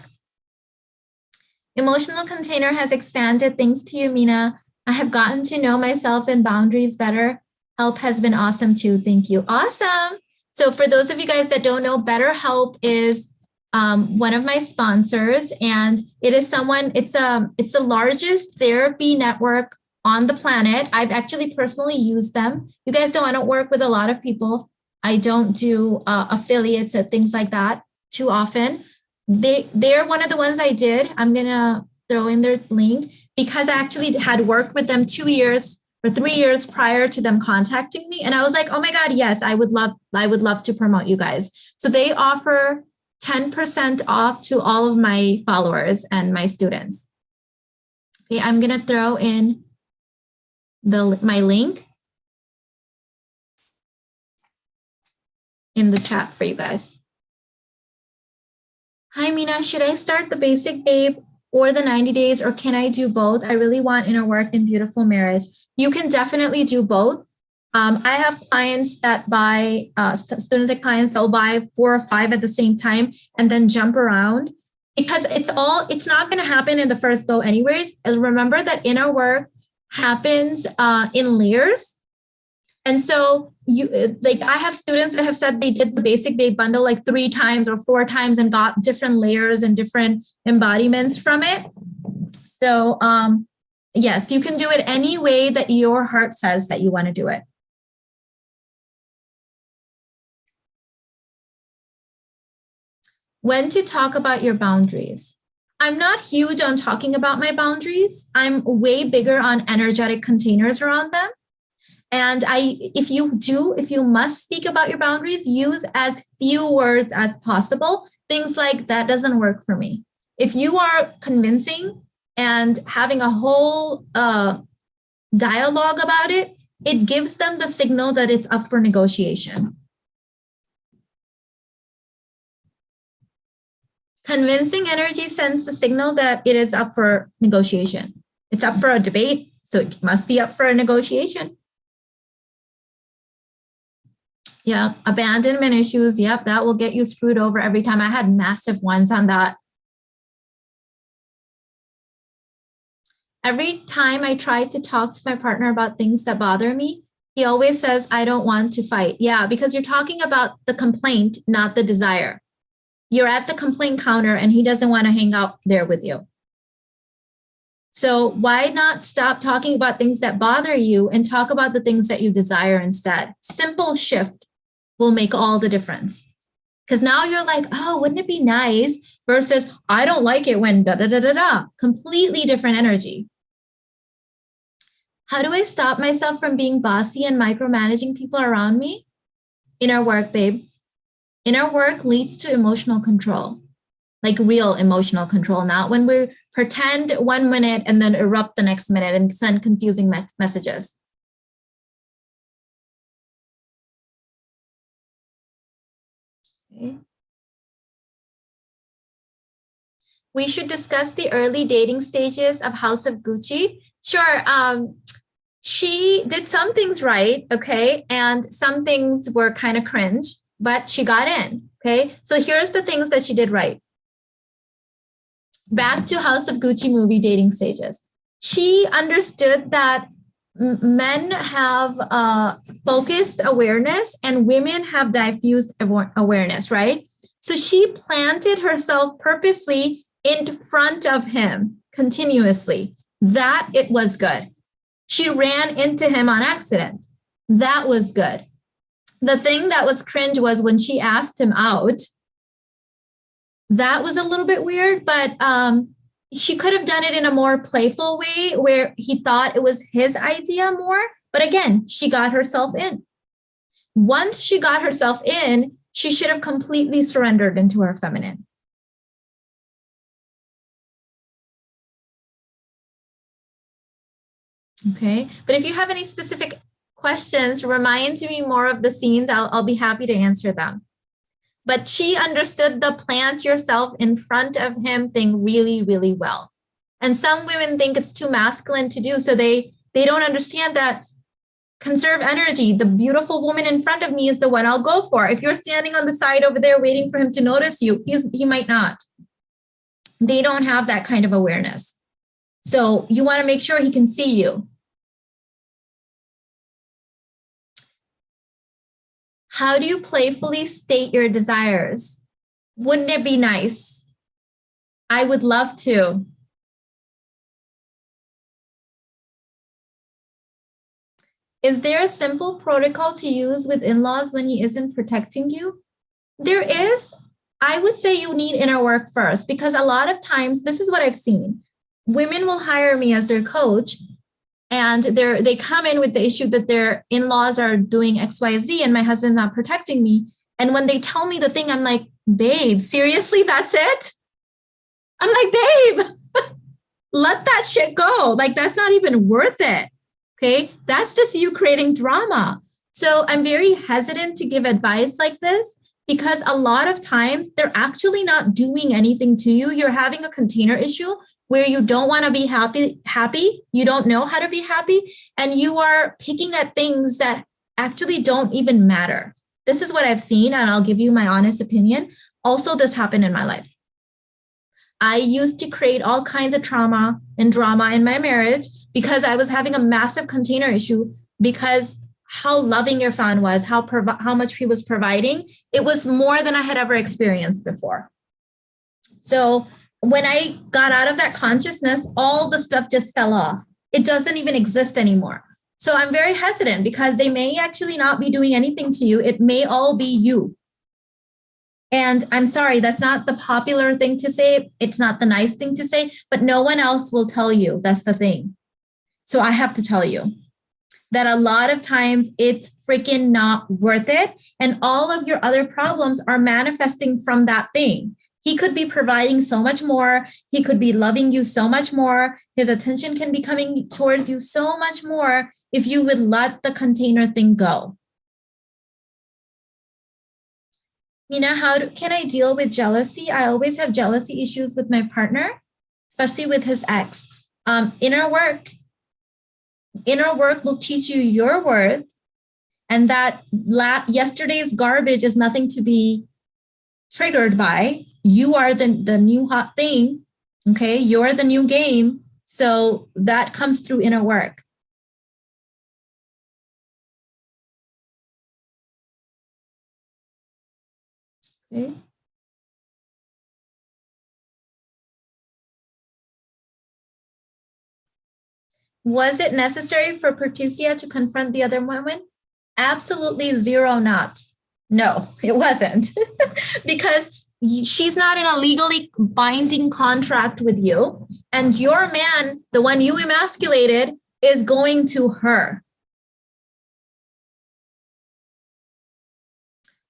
Emotional container has expanded thanks to you, Mina. I have gotten to know myself and boundaries better. Help has been awesome too. Thank you. Awesome. So for those of you guys that don't know, BetterHelp is one of my sponsors, and it's the largest therapy network on the planet. I've actually personally used them. You guys know I don't work with a lot of people. I don't do affiliates and things like that too often. They're one of the ones I did. I'm gonna throw in their link because I actually had worked with them 2 years or 3 years prior to them contacting me. And I was like, oh my God, yes, I would love to promote you guys. So they offer 10% off to all of my followers and my students. Okay, I'm gonna throw in my link in the chat for you guys. Hi, Mina, should I start the basic babe or the 90 days, or can I do both? I really want inner work and beautiful marriage. You can definitely do both. I have clients that buy, students and clients, they'll buy 4 or 5 at the same time and then jump around because it's not going to happen in the first go anyways. And remember that inner work happens in layers. And so I have students that have said they did the basic babe bundle like 3 times or 4 times and got different layers and different embodiments from it. So yes, you can do it any way that your heart says that you want to do it. When to talk about your boundaries. I'm not huge on talking about my boundaries. I'm way bigger on energetic containers around them. And if you must speak about your boundaries, use as few words as possible. Things like that doesn't work for me. If you are convincing and having a whole dialogue about it, it gives them the signal that it's up for negotiation. Convincing energy sends the signal that it is up for negotiation. It's up for a debate, so it must be up for a negotiation. Yeah, abandonment issues. Yep, that will get you screwed over every time. I had massive ones on that. Every time I try to talk to my partner about things that bother me, he always says, I don't want to fight. Yeah, because you're talking about the complaint, not the desire. You're at the complaint counter and he doesn't want to hang out there with you. So why not stop talking about things that bother you and talk about the things that you desire instead? Simple shift will make all the difference. Because now you're like, oh, wouldn't it be nice? Versus, I don't like it when da da da da da. Completely different energy. How do I stop myself from being bossy and micromanaging people around me? Inner work, babe. Inner work leads to emotional control, like real emotional control, not when we pretend 1 minute and then erupt the next minute and send confusing messages. Okay. We should discuss the early dating stages of House of Gucci. Sure. She did some things right, okay, and some things were kind of cringe, but she got in, okay? So here's the things that she did right. Back to House of Gucci movie dating stages. She understood that men have focused awareness and women have diffused awareness, right? So she planted herself purposely in front of him continuously. That it was good. She ran into him on accident. That was good. The thing that was cringe was when she asked him out. That was a little bit weird, but she could have done it in a more playful way where he thought it was his idea more. But again, she got herself in. once she got herself in, she should have completely surrendered into her feminine. Okay, but if you have any specific questions, remind me more of the scenes, I'll be happy to answer them. But she understood the plant yourself in front of him thing really, really well. And some women think it's too masculine to do, so they don't understand that conserve energy. The beautiful woman in front of me is the one I'll go for. If you're standing on the side over there waiting for him to notice you, he might not. They don't have that kind of awareness. So you want to make sure he can see you. How do you playfully state your desires? Wouldn't it be nice? I would love to. Is there a simple protocol to use with in-laws when he isn't protecting you? There is. I would say you need inner work first, because a lot of times, this is what I've seen. Women will hire me as their coach, and they come in with the issue that their in-laws are doing XYZ and my husband's not protecting me. And when they tell me the thing, I'm like, babe, seriously, that's it? I'm like, babe, let that shit go. Like, that's not even worth it. Okay, that's just you creating drama. So I'm very hesitant to give advice like this, because a lot of times they're actually not doing anything to you. You're having a container issue where you don't want to be happy. You don't know how to be happy. And you are picking at things that actually don't even matter. This is what I've seen, and I'll give you my honest opinion. Also, this happened in my life. I used to create all kinds of trauma and drama in my marriage because I was having a massive container issue, because how loving Irfan was, how much he was providing. It was more than I had ever experienced before. So when I got out of that consciousness, all the stuff just fell off. It doesn't even exist anymore. So I'm very hesitant, because they may actually not be doing anything to you. It may all be you. And I'm sorry, that's not the popular thing to say. It's not the nice thing to say, but no one else will tell you. That's the thing. So I have to tell you that a lot of times it's freaking not worth it. And all of your other problems are manifesting from that thing. He could be providing so much more. He could be loving you so much more. His attention can be coming towards you so much more if you would let the container thing go. Mina, can I deal with jealousy? I always have jealousy issues with my partner, especially with his ex. Inner work will teach you your worth, and that yesterday's garbage is nothing to be triggered by. You are the new hot thing, okay? You're the new game. So that comes through inner work. Okay. Was it necessary for Patrizia to confront the other woman? Absolutely zero not. No, it wasn't. Because she's not in a legally binding contract with you. And your man, the one you emasculated, is going to her.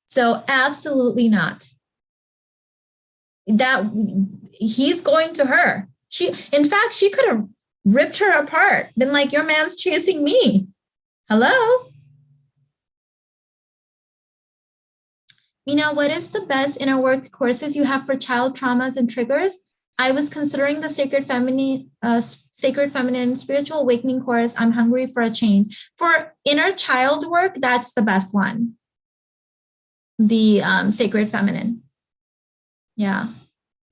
So absolutely not. That he's going to her. In fact, she could have ripped her apart, been like, your man's chasing me. Hello? Mina, what is the best inner work courses you have for child traumas and triggers? I was considering the Sacred Feminine Spiritual Awakening course. I'm hungry for a change. For inner child work, that's the best one. The Sacred Feminine. Yeah.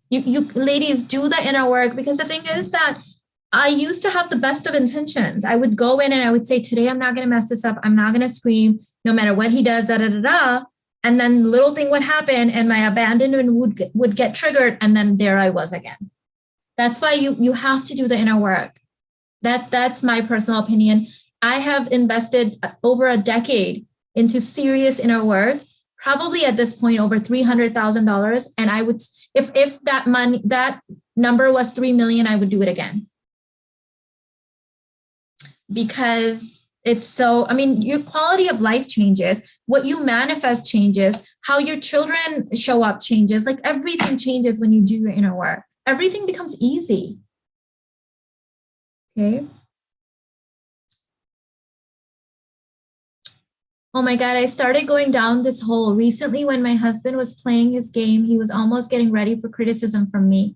You ladies, do the inner work, because the thing is that I used to have the best of intentions. I would go in and I would say, today I'm not going to mess this up. I'm not going to scream no matter what he does, da, da, da, da. And then little thing would happen and my abandonment would get triggered. And then there I was again. That's why you have to do the inner work. That's my personal opinion. I have invested over a decade into serious inner work, probably at this point over $300,000. And I would, if that number was 3 million, I would do it again. Because It's so, I mean, your quality of life changes, what you manifest changes, how your children show up changes, like everything changes when you do your inner work. Everything becomes easy. Okay. Oh my God, I started going down this hole recently when my husband was playing his game. He was almost getting ready for criticism from me.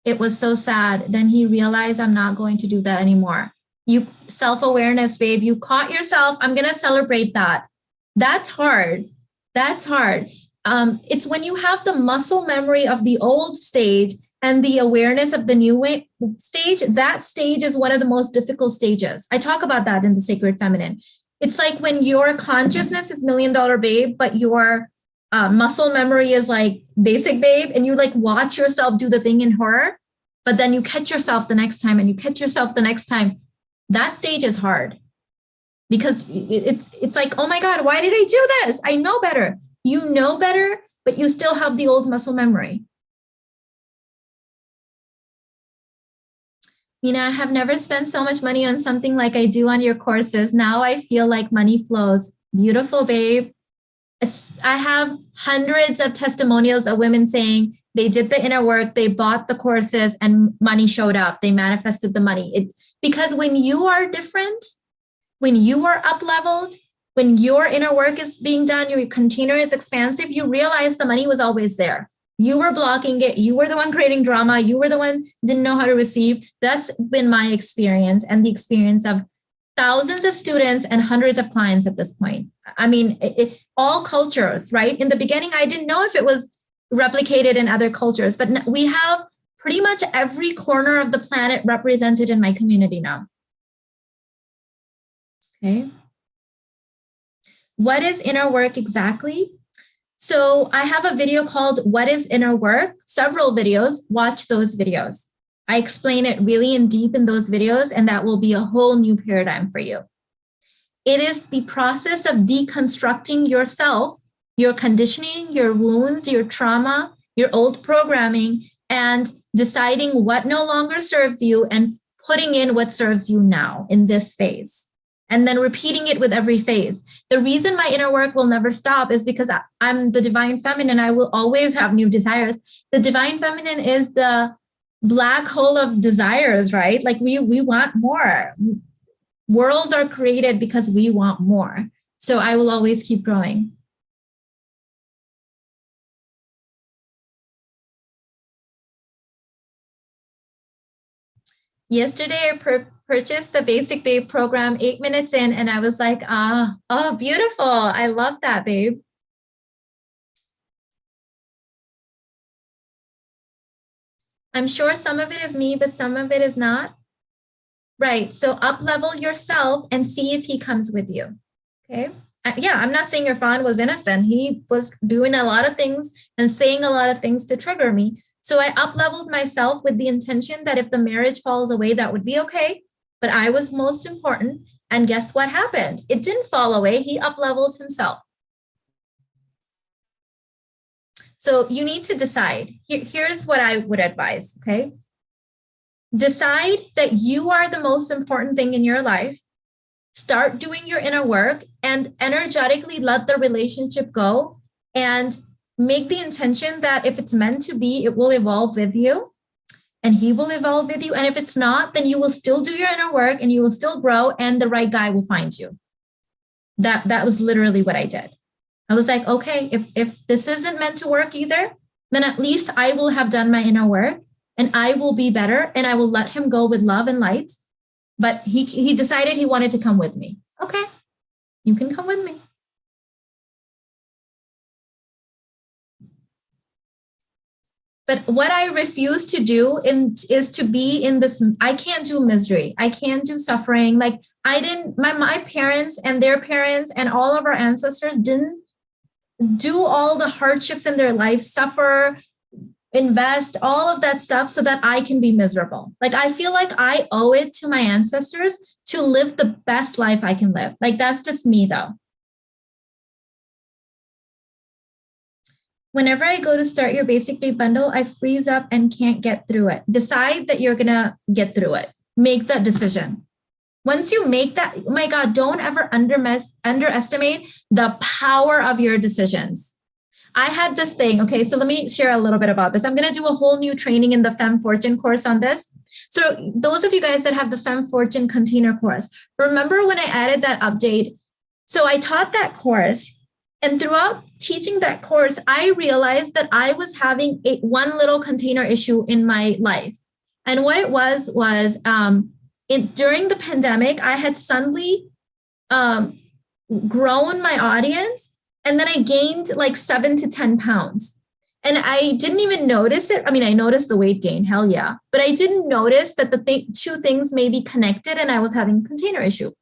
It was so sad. Then he realized I'm not going to do that anymore. You self-awareness, babe, you caught yourself. I'm going to celebrate that. That's hard. That's hard. It's when you have the muscle memory of the old stage and the awareness of the new stage. That stage is one of the most difficult stages. I talk about that in the Sacred Feminine. It's like when your consciousness is $1 million babe, but your muscle memory is like basic babe, and you like watch yourself do the thing in horror, but then you catch yourself the next time and you catch yourself the next time. That stage is hard because it's like, oh my God, why did I do this? I know better. You know better, but you still have the old muscle memory. Mina, I have never spent so much money on something like I do on your courses. Now I feel like money flows. Beautiful, babe. I have hundreds of testimonials of women saying they did the inner work, they bought the courses, and money showed up. They manifested the money. Because when you are different, when you are up leveled, when your inner work is being done, your container is expansive, you realize the money was always there. You were blocking it. You were the one creating drama. You were the one didn't know how to receive. That's been my experience and the experience of thousands of students and hundreds of clients at this point. I mean, all cultures, right? In the beginning, I didn't know if it was replicated in other cultures, but we have pretty much every corner of the planet represented in my community now. Okay. What is inner work exactly? So I have a video called What is Inner Work? Several videos. Watch those videos. I explain it really in deep in those videos, and that will be a whole new paradigm for you. It is the process of deconstructing yourself, your conditioning, your wounds, your trauma, your old programming, and deciding what no longer serves you and putting in what serves you now in this phase. And then repeating it with every phase. The reason my inner work will never stop is because I'm the divine feminine. I will always have new desires. The divine feminine is the black hole of desires, right? Like we want more. Worlds are created because we want more. So I will always keep growing. Yesterday, I purchased the Basic Babe program 8 minutes in, and I was like, oh, beautiful. I love that, babe. I'm sure some of it is me, but some of it is not. Right. So up-level yourself and see if he comes with you. Okay. Yeah, I'm not saying Irfan was innocent. He was doing a lot of things and saying a lot of things to trigger me. So I up-leveled myself with the intention that if the marriage falls away, that would be okay. But I was most important. And guess what happened? It didn't fall away. He up-leveled himself. So you need to decide. Here's what I would advise, okay? Decide that you are the most important thing in your life. Start doing your inner work and energetically let the relationship go and make the intention that if it's meant to be, it will evolve with you and he will evolve with you. And if it's not, then you will still do your inner work and you will still grow and the right guy will find you. That was literally what I did. I was like, okay, if this isn't meant to work either, then at least I will have done my inner work and I will be better and I will let him go with love and light. But he decided he wanted to come with me. Okay, you can come with me. But what I refuse to do is to be in this. I can't do misery. I can't do suffering. Like I didn't, my parents and their parents and all of our ancestors didn't do all the hardships in their life, suffer, invest, all of that stuff so that I can be miserable. Like I feel like I owe it to my ancestors to live the best life I can live. Like that's just me though. Whenever I go to start your Basic Babe bundle, I freeze up and can't get through it. Decide that you're gonna get through it. Make that decision. Once you make that, oh my God, don't ever underestimate the power of your decisions. I had this thing. Okay, so let me share a little bit about this. I'm going to do a whole new training in the Femme Fortune course on this. So those of you guys that have the Femme Fortune container course, remember when I added that update? So I taught that course, and throughout teaching that course, I realized that I was having one little container issue in my life. And what it was during the pandemic, I had suddenly grown my audience, and then I gained like 7 to 10 pounds. And I didn't even notice it. I mean, I noticed the weight gain, hell yeah. But I didn't notice that the two things may be connected, and I was having a container issue.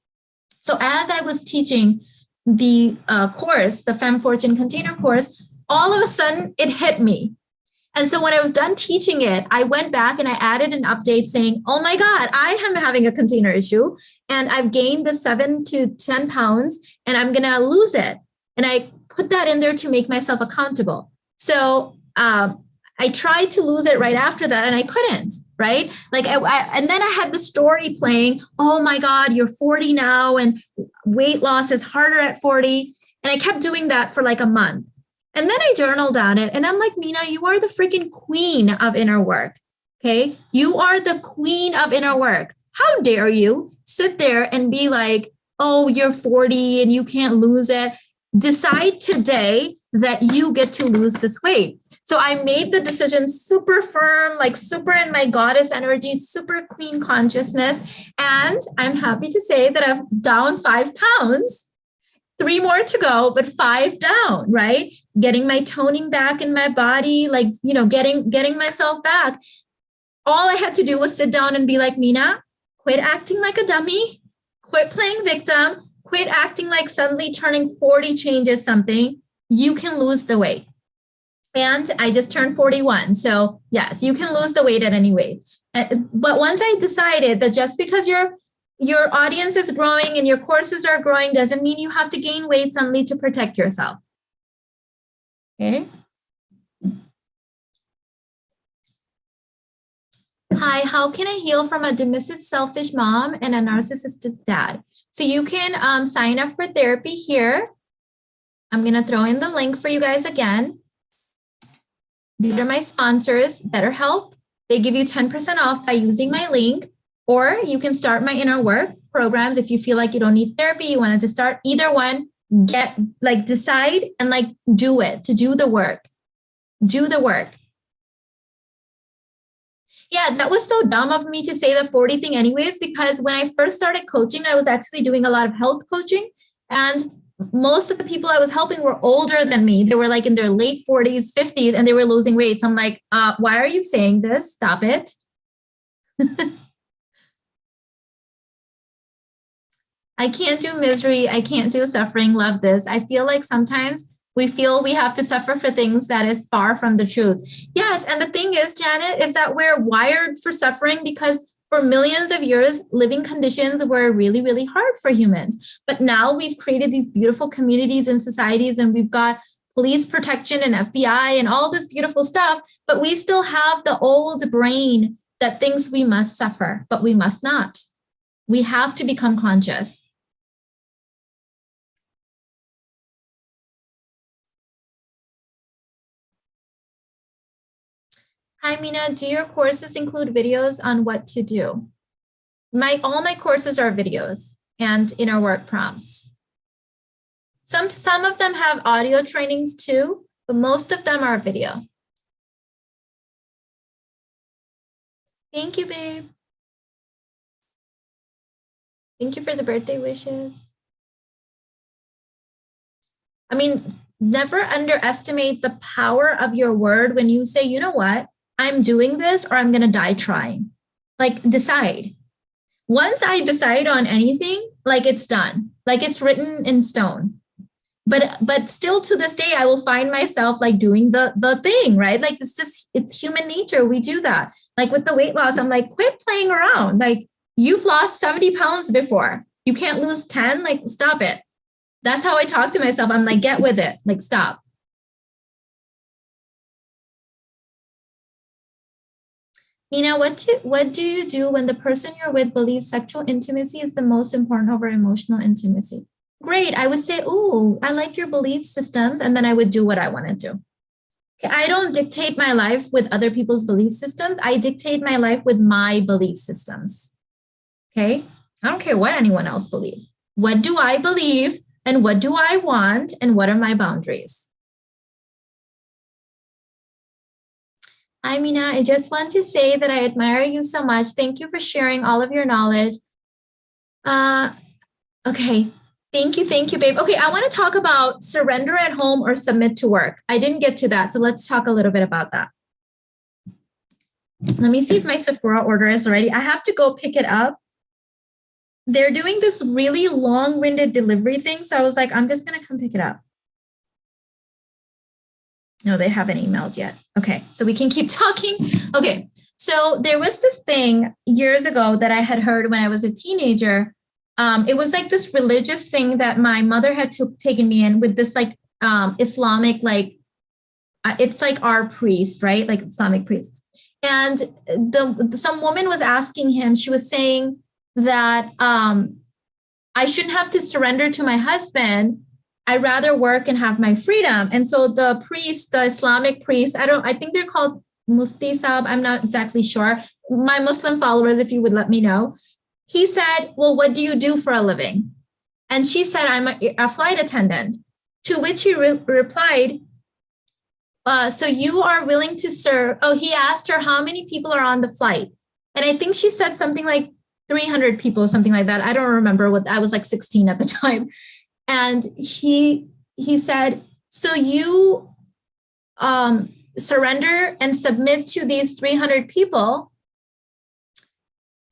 So as I was teaching the course, the Femme Fortune container course, all of a sudden it hit me. And so when I was done teaching it, I went back and I added an update saying, oh my God, I am having a container issue, and I've gained the 7 to 10 pounds, and I'm going to lose it. And I put that in there to make myself accountable. So I tried to lose it right after that, and I couldn't, right? Like, and then I had the story playing, oh my God, you're 40 now, and weight loss is harder at 40. And I kept doing that for like a month. And then I journaled on it, and I'm like, Mina, you are the freaking queen of inner work. Okay. You are the queen of inner work. How dare you sit there and be like, oh, you're 40 and you can't lose it. Decide today that you get to lose this weight. So I made the decision super firm, like super in my goddess energy, super queen consciousness. And I'm happy to say that I'm down 5 pounds. 3 more to go, but 5 down, right? Getting my toning back in my body, like, you know, getting myself back. All I had to do was sit down and be like, Mina, quit acting like a dummy, quit playing victim, quit acting like suddenly turning 40 changes something. You can lose the weight. And I just turned 41. So yes, you can lose the weight at any weight. But once I decided that just because your audience is growing and your courses are growing doesn't mean you have to gain weight suddenly to protect yourself. Okay. Hi, how can I heal from a dismissive, selfish mom and a narcissistic dad? So you can sign up for therapy here. I'm going to throw in the link for you guys again. These are my sponsors, BetterHelp. They give you 10% off by using my link, or you can start my inner work programs if you feel like you don't need therapy, you wanted to start either one, decide and do it, to do the work. Do the work. Yeah, that was so dumb of me to say the 40 thing anyways, because when I first started coaching, I was actually doing a lot of health coaching, and most of the people I was helping were older than me. They were like in their late 40s, 50s, and they were losing weight. So I'm like, why are you saying this? Stop it. I can't do misery. I can't do suffering. Love this. I feel like sometimes we feel we have to suffer for things that is far from the truth. Yes. And the thing is, Janet, is that we're wired for suffering because for millions of years, living conditions were really, really hard for humans. But now we've created these beautiful communities and societies, and we've got police protection and FBI and all this beautiful stuff, but we still have the old brain that thinks we must suffer, but we must not. We have to become conscious. Hi, Mina, do your courses include videos on what to do? All my courses are videos and inner work prompts. Some of them have audio trainings too, but most of them are video. Thank you, babe. Thank you for the birthday wishes. I mean, never underestimate the power of your word when you say, you know what, I'm doing this or I'm going to die trying. Like, decide. Once I decide on anything, like, it's done, like it's written in stone. But still to this day, I will find myself like doing the thing, right? Like, it's human nature. We do that. Like with the weight loss, I'm like, quit playing around. Like, you've lost 70 pounds before. You can't lose 10. Like, stop it. That's how I talk to myself. I'm like, get with it. Like, stop. Mina, what do you do when the person you're with believes sexual intimacy is the most important over emotional intimacy? Great. I would say, "Ooh, I like your belief systems," and then I would do what I want to do. I don't dictate my life with other people's belief systems. I dictate my life with my belief systems. Okay? I don't care what anyone else believes. What do I believe and what do I want and what are my boundaries? Hi, Mina. I just want to say that I admire you so much. Thank you for sharing all of your knowledge. Okay. Thank you, babe. Okay, I want to talk about surrender at home or submit to work. I didn't get to that, so let's talk a little bit about that. Let me see if my Sephora order is ready. I have to go pick it up. They're doing this really long-winded delivery thing, so I was like, I'm just going to come pick it up. No, they haven't emailed yet. Okay, so we can keep talking. Okay, so there was this thing years ago that I had heard when I was a teenager. It was like this religious thing that my mother had taken me in with this like Islamic, like it's like our priest, right? Like Islamic priest. And some woman was asking him, she was saying that I shouldn't have to surrender to my husband. I'd rather work and have my freedom. And so the priest, the Islamic priest, I think they're called Mufti Sahib. I'm not exactly sure. My Muslim followers, if you would let me know. He said, well, what do you do for a living? And she said, I'm a flight attendant. To which he replied, so you are willing to serve. Oh, he asked her how many people are on the flight. And I think she said something like 300 people, something like that. I don't remember what, I was like 16 at the time. And he said, so you surrender and submit to these 300 people,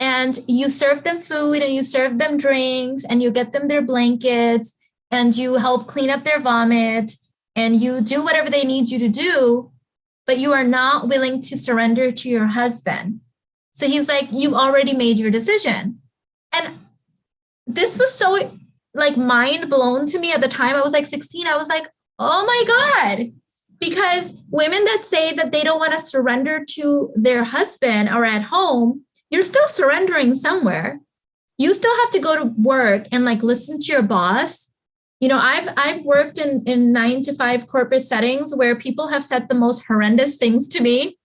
and you serve them food and you serve them drinks and you get them their blankets and you help clean up their vomit and you do whatever they need you to do, but you are not willing to surrender to your husband. So he's like, you already made your decision. And this was so like mind blown to me at the time. I was like 16. I was like, oh my God. Because women that say that they don't want to surrender to their husband or at home, you're still surrendering somewhere. You still have to go to work and like listen to your boss. You know, I've worked in 9-to-5 corporate settings where people have said the most horrendous things to me.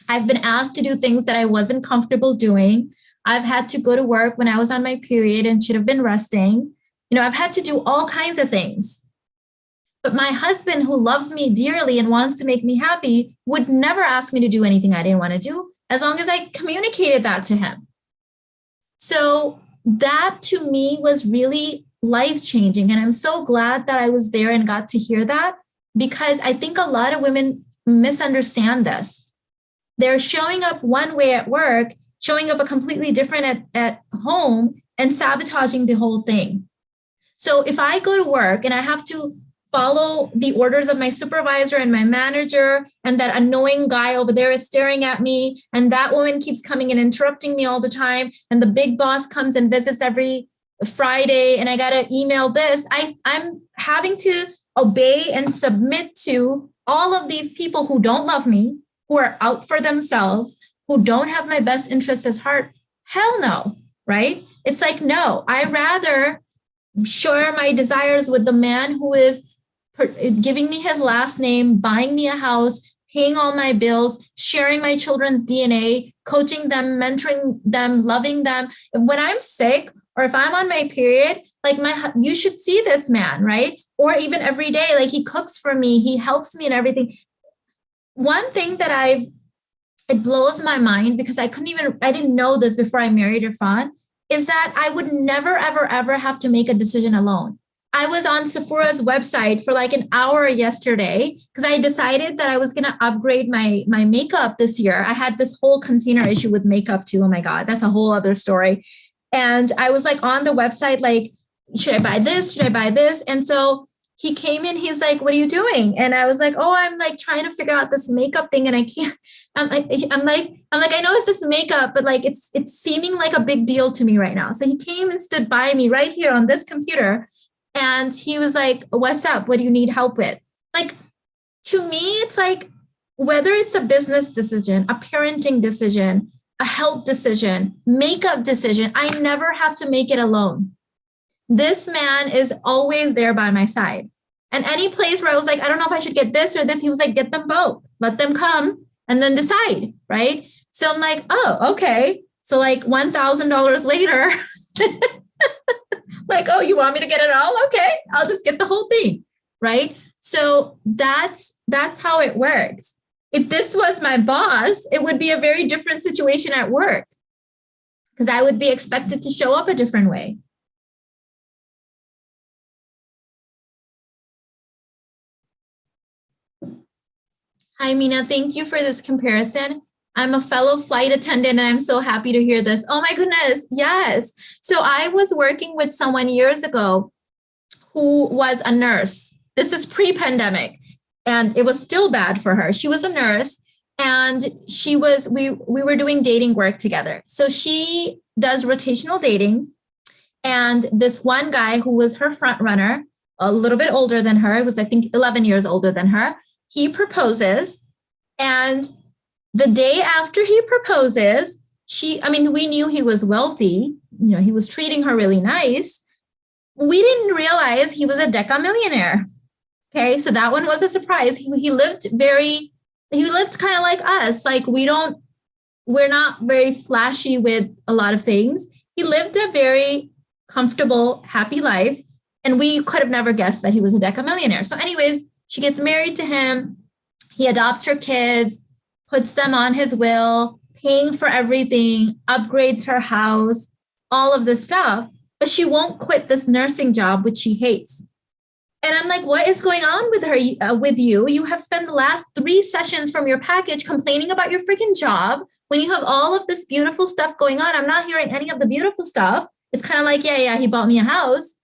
I've been asked to do things that I wasn't comfortable doing. I've had to go to work when I was on my period and should have been resting. You know, I've had to do all kinds of things. But my husband, who loves me dearly and wants to make me happy, would never ask me to do anything I didn't want to do, as long as I communicated that to him. So that to me was really life-changing. And I'm so glad that I was there and got to hear that, because I think a lot of women misunderstand this. They're showing up one way at work, showing up a completely different at home, and sabotaging the whole thing. So if I go to work and I have to follow the orders of my supervisor and my manager, and that annoying guy over there is staring at me, and that woman keeps coming and interrupting me all the time, and the big boss comes and visits every Friday, and I got to email this, I'm having to obey and submit to all of these people who don't love me, who are out for themselves, who don't have my best interests at heart. Hell no, right? It's like, no, I rather share my desires with the man who is giving me his last name, buying me a house, paying all my bills, sharing my children's DNA, coaching them, mentoring them, loving them. When I'm sick or if I'm on my period, like you should see this man, right? Or even every day, like he cooks for me, he helps me and everything. One thing that it blows my mind, because I didn't know this before I married Irfan, is that I would never, ever, ever have to make a decision alone. I was on Sephora's website for like an hour yesterday because I decided that I was going to upgrade my makeup this year. I had this whole container issue with makeup too. Oh my God, that's a whole other story. And I was like on the website, like, should I buy this? Should I buy this? And so he came in, he's like, what are you doing? And I was like, oh, I'm like trying to figure out this makeup thing. And I can't, I'm like, I know it's just makeup, but like, it's seeming like a big deal to me right now. So he came and stood by me right here on this computer. And he was like, what's up? What do you need help with? Like, to me, it's like, whether it's a business decision, a parenting decision, a health decision, makeup decision, I never have to make it alone. This man is always there by my side. And any place where I was like, I don't know if I should get this or this, he was like, get them both, let them come and then decide, right? So I'm like, oh, okay. So like $1,000 later, like, oh, you want me to get it all? Okay, I'll just get the whole thing, right? So that's how it works. If this was my boss, it would be a very different situation at work because I would be expected to show up a different way. Hi, Mina. Thank you for this comparison. I'm a fellow flight attendant and I'm so happy to hear this. Oh my goodness. Yes. So I was working with someone years ago who was a nurse. This is pre-pandemic and it was still bad for her. She was a nurse and we were doing dating work together. So she does rotational dating. And this one guy who was her front runner, a little bit older than her, was I think 11 years older than her, he proposes. And the day after he proposes, we knew he was wealthy. You know, he was treating her really nice. We didn't realize he was a decamillionaire. Okay, so that one was a surprise. He lived kind of like us. Like we're not very flashy with a lot of things. He lived a very comfortable, happy life. And we could have never guessed that he was a decamillionaire. So anyways, she gets married to him. He adopts her kids, puts them on his will, paying for everything, upgrades her house, all of this stuff. But she won't quit this nursing job, which she hates. And I'm like, what is going on with her, with you? You have spent the last 3 sessions from your package complaining about your freaking job when you have all of this beautiful stuff going on. I'm not hearing any of the beautiful stuff. It's kind of like, yeah, he bought me a house.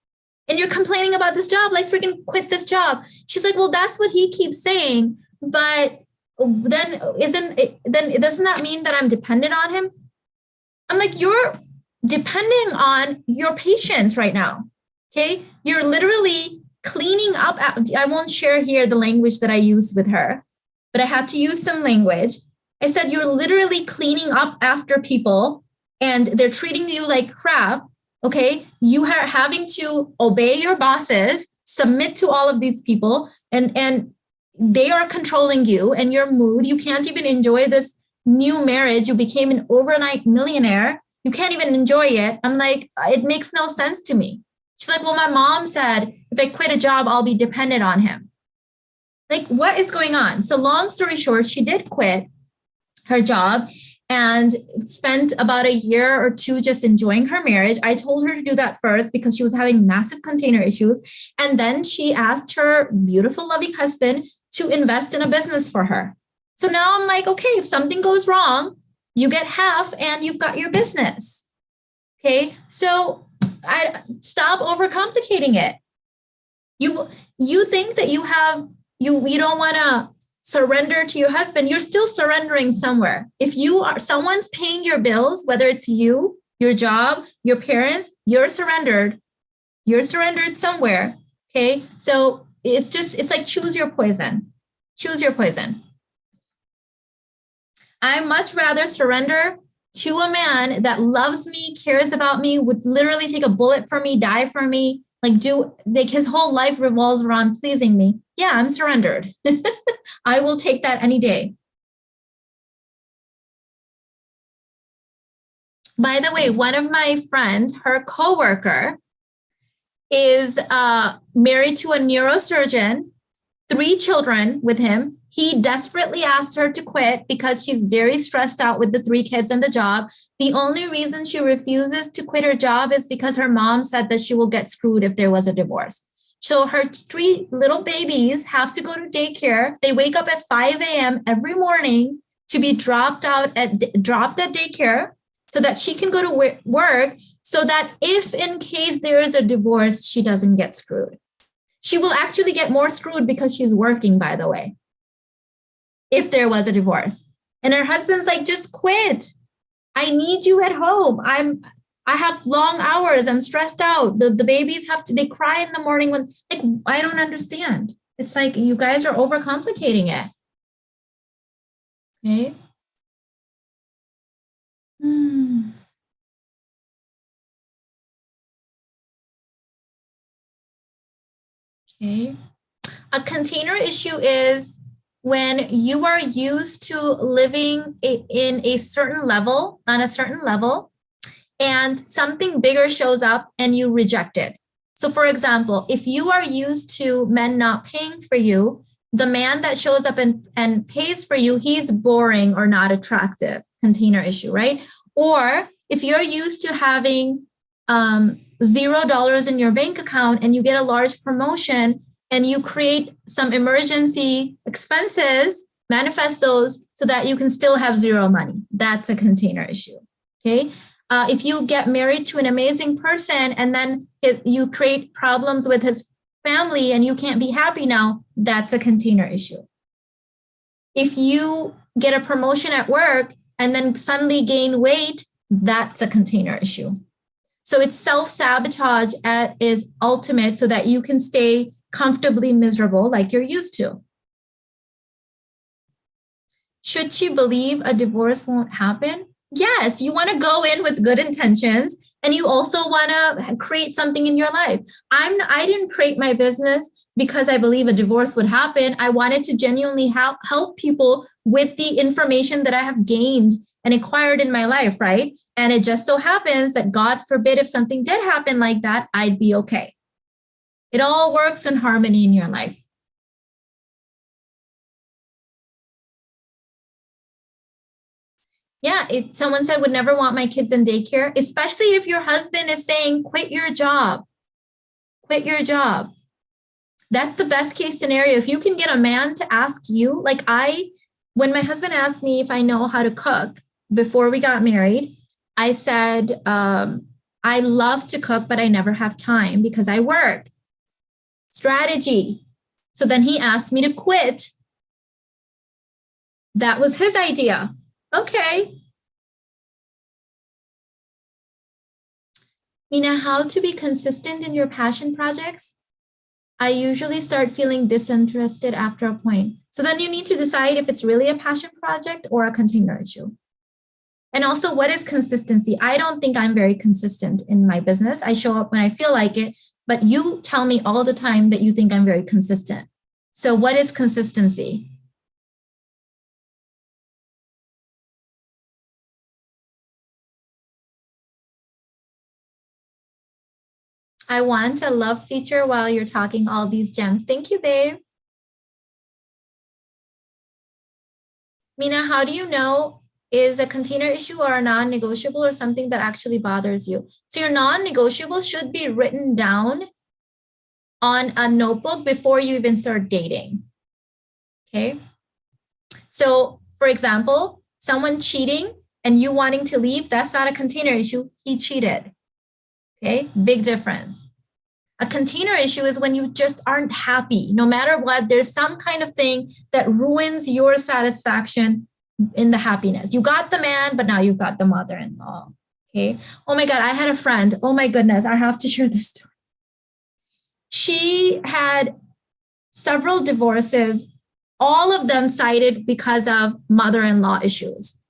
And you're complaining about this job, like freaking quit this job. She's like, well, that's what he keeps saying. But then doesn't that mean that I'm dependent on him? I'm like, you're depending on your patients right now. Okay. You're literally cleaning up. I won't share here the language that I used with her, but I had to use some language. I said, you're literally cleaning up after people and they're treating you like crap. Okay, you are having to obey your bosses, submit to all of these people, and they are controlling you and your mood. You can't even enjoy this new marriage. You became an overnight millionaire. You can't even enjoy it. I'm like, it makes no sense to me. She's like, well, my mom said if I quit a job, I'll be dependent on him. Like, what is going on? So long story short, she did quit her job and spent about a year or 2 just enjoying her marriage. I told her to do that first because she was having massive container issues. And then she asked her beautiful, loving husband to invest in a business for her. So now I'm like, okay, if something goes wrong, you get half and you've got your business. Okay, so I stop overcomplicating it. You think that you don't want to surrender to your husband, you're still surrendering somewhere. If someone's paying your bills, whether it's you, your job, your parents, you're surrendered somewhere. Okay. So it's like choose your poison. Choose your poison. I much rather surrender to a man that loves me, cares about me, would literally take a bullet for me, die for me, like his whole life revolves around pleasing me. Yeah, I'm surrendered. I will take that any day. By the way, one of my friends, her coworker, is married to a neurosurgeon, 3 children with him. He desperately asked her to quit because she's very stressed out with the 3 kids and the job. The only reason she refuses to quit her job is because her mom said that she will get screwed if there was a divorce. So her 3 little babies have to go to daycare. They wake up at 5 a.m. every morning to be dropped at daycare so that she can go to work, so that if in case there is a divorce, she doesn't get screwed. She will actually get more screwed because she's working, by the way, if there was a divorce. And her husband's like, just quit. I need you at home. I have long hours. I'm stressed out. The babies they cry in the morning when, like, I don't understand. It's like, you guys are overcomplicating it. Okay. Hmm. Okay. A container issue is when you are used to living in a certain level, on a certain level, and something bigger shows up and you reject it. So, for example, if you are used to men not paying for you, the man that shows up and pays for you, he's boring or not attractive. Container issue, right? Or if you're used to having $0 in your bank account and you get a large promotion and you create some emergency expenses, manifest those so that you can still have zero money. That's a container issue. Okay. If you get married to an amazing person and then you create problems with his family and you can't be happy now, that's a container issue. If you get a promotion at work and then suddenly gain weight, that's a container issue. So it's self-sabotage is ultimate so that you can stay comfortably miserable like you're used to. Should she believe a divorce won't happen? Yes, you want to go in with good intentions and you also want to create something in your life. I didn't create my business because I believe a divorce would happen. I wanted to genuinely help people with the information that I have gained and acquired in my life, right? And it just so happens that God forbid if something did happen like that, I'd be okay. It all works in harmony in your life. Yeah, someone said would never want my kids in daycare, especially if your husband is saying, quit your job. Quit your job. That's the best case scenario. If you can get a man to ask you, like when my husband asked me if I know how to cook before we got married, I said, I love to cook, but I never have time because I work. Strategy. So then he asked me to quit. That was his idea. Okay. Mina, how to be consistent in your passion projects? I usually start feeling disinterested after a point. So then you need to decide if it's really a passion project or a container issue. And also, what is consistency? I don't think I'm very consistent in my business. I show up when I feel like it, but you tell me all the time that you think I'm very consistent. So what is consistency? I want a love feature while you're talking all these gems. Thank you, babe. Mina, how do you know is a container issue or a non-negotiable or something that actually bothers you? So your non-negotiable should be written down on a notebook before you even start dating. Okay. So for example, someone cheating and you wanting to leave, that's not a container issue. He cheated. Okay. Big difference. A container issue is when you just aren't happy. No matter what, there's some kind of thing that ruins your satisfaction in the happiness. You got the man, but now you've got the mother-in-law. Okay. Oh my God, I had a friend. Oh my goodness, I have to share this story. She had several divorces, all of them cited because of mother-in-law issues.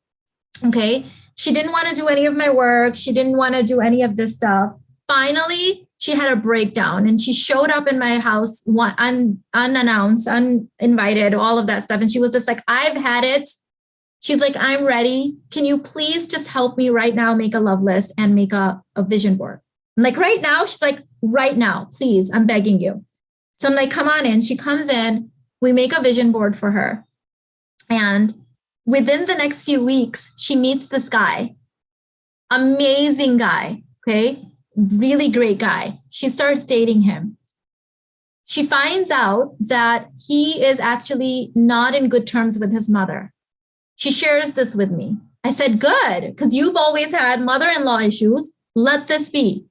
Okay. She didn't want to do any of my work. She didn't want to do any of this stuff. Finally, she had a breakdown and she showed up in my house unannounced, uninvited, all of that stuff. And she was just like, I've had it. She's like, I'm ready. Can you please just help me right now make a love list and make a vision board? I'm like, right now? She's like, right now, please, I'm begging you. So I'm like, come on in. She comes in. We make a vision board for her. And within the next few weeks, she meets this guy. Amazing guy. Okay. Really great guy. She starts dating him. She finds out that he is actually not in good terms with his mother. She shares this with me. I said, good, because you've always had mother-in-law issues. Let this be.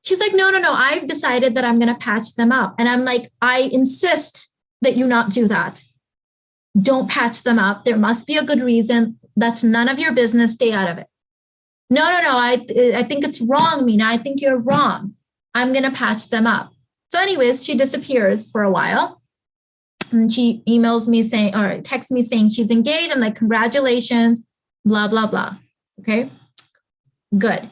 She's like, no. I've decided that I'm going to patch them up. And I'm like, I insist that you not do that. Don't patch them up. There must be a good reason. That's none of your business. Stay out of it. No. I think it's wrong, Mina. I think you're wrong. I'm going to patch them up. So anyways, she disappears for a while. And she emails me saying, or texts me saying she's engaged. I'm like, congratulations, blah, blah, blah. Okay, good.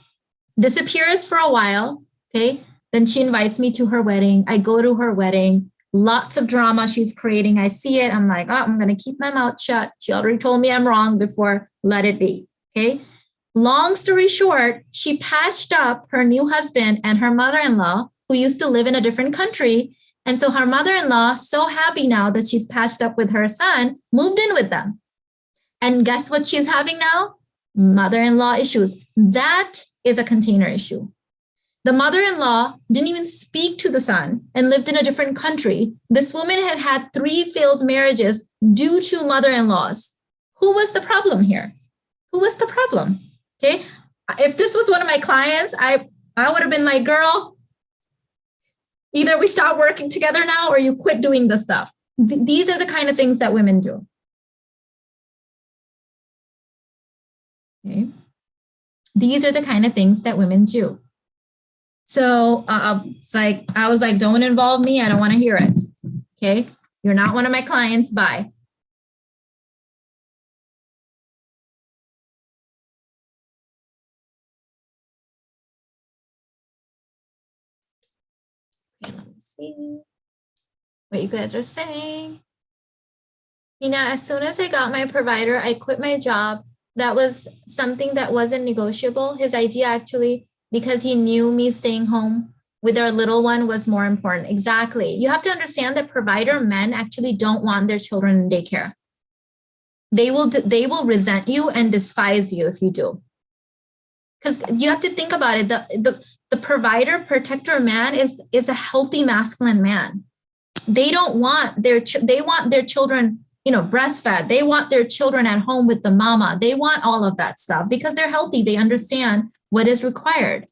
Disappears for a while. Okay, then she invites me to her wedding. I go to her wedding. Lots of drama she's creating. I see it. I'm like, oh, I'm going to keep my mouth shut. She already told me I'm wrong before. Let it be. Okay. Long story short, she patched up her new husband and her mother-in-law, who used to live in a different country. And so her mother-in-law, so happy now that she's patched up with her son, moved in with them. And guess what she's having now? Mother-in-law issues. That is a container issue. The mother-in-law didn't even speak to the son and lived in a different country. This woman had had 3 failed marriages due to mother-in-laws. Who was the problem here? Who was the problem? Okay. If this was one of my clients, I would have been like, girl, either we stop working together now or you quit doing the stuff. These are the kind of things that women do. Okay. These are the kind of things that women do. So it's like, I was like, don't involve me. I don't want to hear it. Okay. You're not one of my clients. Bye. Okay, let me see what you guys are saying. As soon as I got my provider, I quit my job. That was something that wasn't negotiable. His idea actually, because he knew me staying home with our little one was more important. Exactly. You have to understand that provider men actually don't want their children in daycare. They will resent you and despise you if you do. Because you have to think about it. The provider protector man is a healthy masculine man. They don't want they want their children, breastfed. They want their children at home with the mama. They want all of that stuff because they're healthy. They understand what is required.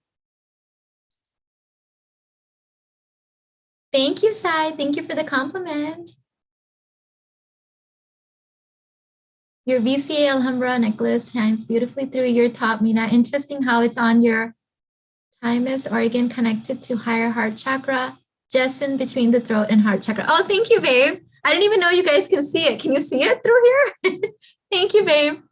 Thank you, Sai. Thank you for the compliment. Your VCA Alhambra necklace shines beautifully through your top, Mina. Interesting how it's on your thymus organ connected to higher heart chakra, just in between the throat and heart chakra. Oh, thank you, babe. I didn't even know you guys can see it. Can you see it through here? Thank you, babe.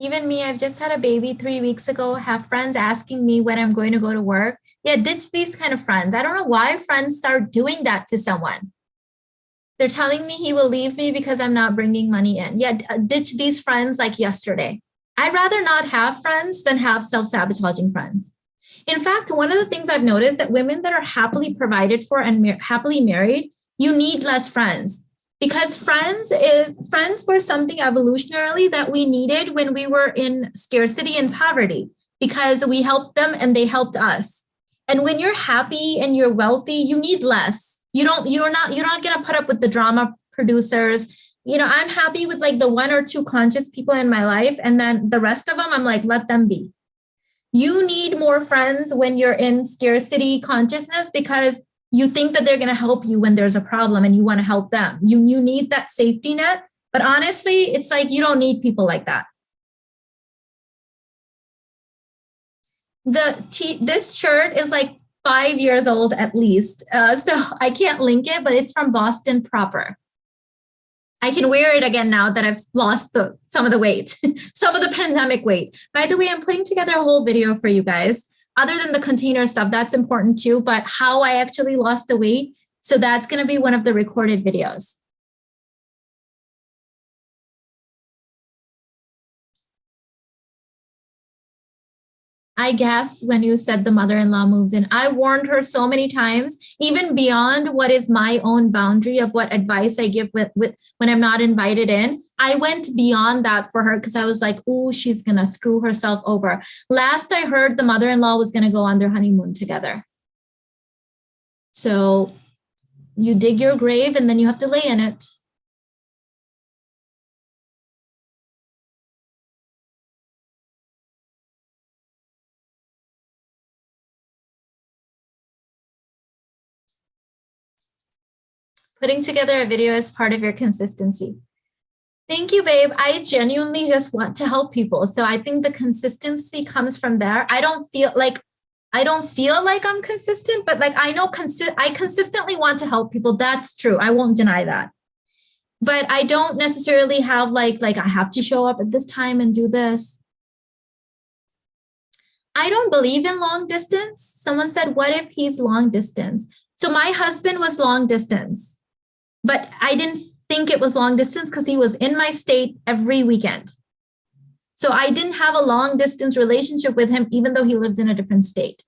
Even me, I've just had a baby 3 weeks ago, have friends asking me when I'm going to go to work. Yeah, ditch these kind of friends. I don't know why friends start doing that to someone. They're telling me he will leave me because I'm not bringing money in. Yeah, ditch these friends like yesterday. I'd rather not have friends than have self-sabotaging friends. In fact, one of the things I've noticed that women that are happily provided for and happily married, you need less friends because friends were something evolutionarily that we needed when we were in scarcity and poverty because we helped them and they helped us. And when you're happy and you're wealthy, you need less. You're not going to put up with the drama producers. I'm happy with like the 1 or 2 conscious people in my life. And then the rest of them, I'm like, let them be. You need more friends when you're in scarcity consciousness because you think that they're going to help you when there's a problem and you want to help them. You need that safety net. But honestly, it's like you don't need people like that. This shirt is like 5 years old at least. So I can't link it, but it's from Boston proper. I can wear it again now that I've lost some of the weight, some of the pandemic weight. By the way, I'm putting together a whole video for you guys. Other than the container stuff, that's important too, but how I actually lost the weight. So that's going to be one of the recorded videos. I guess when you said the mother-in-law moved in, I warned her so many times, even beyond what is my own boundary of what advice I give with when I'm not invited in. I went beyond that for her because I was like, oh, she's going to screw herself over. Last I heard, the mother-in-law was going to go on their honeymoon together. So you dig your grave and then you have to lay in it. Putting together a video is part of your consistency. Thank you, babe. I genuinely just want to help people. So I think the consistency comes from there. I don't feel like I'm consistent, but like I know I consistently want to help people. That's true. I won't deny that. But I don't necessarily have like I have to show up at this time and do this. I don't believe in long distance. Someone said, what if he's long distance? So my husband was long distance, but I didn't think it was long distance because he was in my state every weekend. So I didn't have a long distance relationship with him, even though he lived in a different state.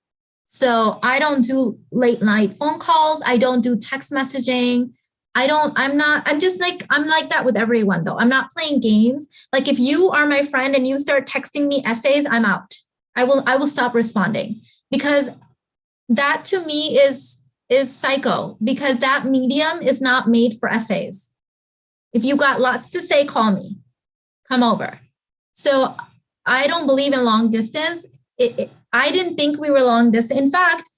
So I don't do late night phone calls. I don't do text messaging. I'm like that with everyone though. I'm not playing games. Like if you are my friend and you start texting me essays, I'm out. I will stop responding because that to me is psycho because that medium is not made for essays. If you got lots to say, call me, come over. So I don't believe in long distance. I didn't think we were long distance. In fact,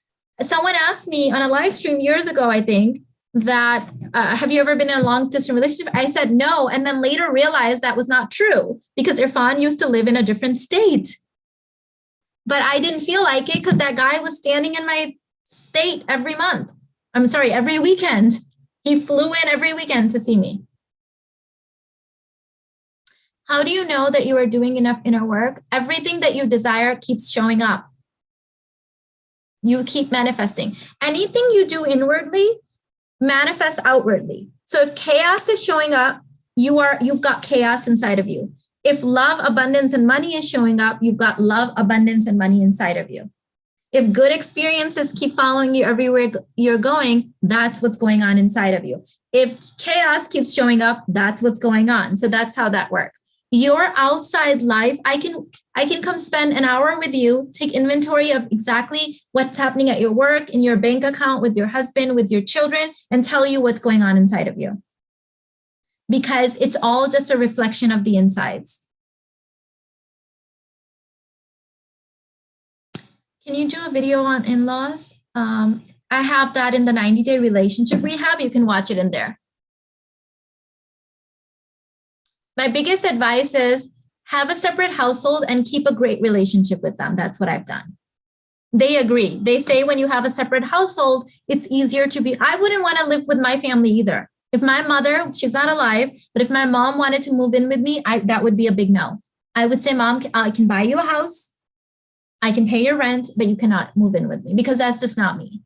someone asked me on a live stream years ago, I think, that have you ever been in a long distance relationship? I said no, and then later realized that was not true because Irfan used to live in a different state. But I didn't feel like it because that guy was standing in my state every month. I'm sorry, every weekend. He flew in every weekend to see me. How do you know that you are doing enough inner work? Everything that you desire keeps showing up. You keep manifesting. Anything you do inwardly manifests outwardly. So if chaos is showing up, you've got chaos inside of you. If love, abundance, and money is showing up, you've got love, abundance, and money inside of you. If good experiences keep following you everywhere you're going, that's what's going on inside of you. If chaos keeps showing up, that's what's going on. So that's how that works. Your outside life, I can come spend an hour with you, take inventory of exactly what's happening at your work, in your bank account, with your husband, with your children, and tell you what's going on inside of you. Because it's all just a reflection of the insides. Can you do a video on in-laws? I have that in the 90-day relationship rehab. You can watch it in there. My biggest advice is have a separate household and keep a great relationship with them. That's what I've done. They agree. They say when you have a separate household, it's easier to be. I wouldn't want to live with my family either. If my mother, she's not alive, but if my mom wanted to move in with me, that would be a big no. I would say, Mom, I can buy you a house. I can pay your rent, but you cannot move in with me because that's just not me.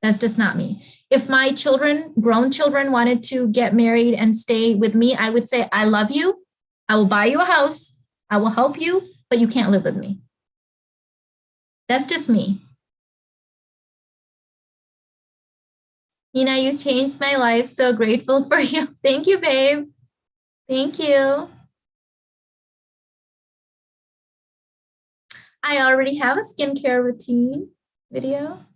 That's just not me. If my children, grown children, wanted to get married and stay with me, I would say, I love you. I will buy you a house. I will help you, but you can't live with me. That's just me. Nina, you changed my life. So grateful for you. Thank you, babe. Thank you. I already have a skincare routine video.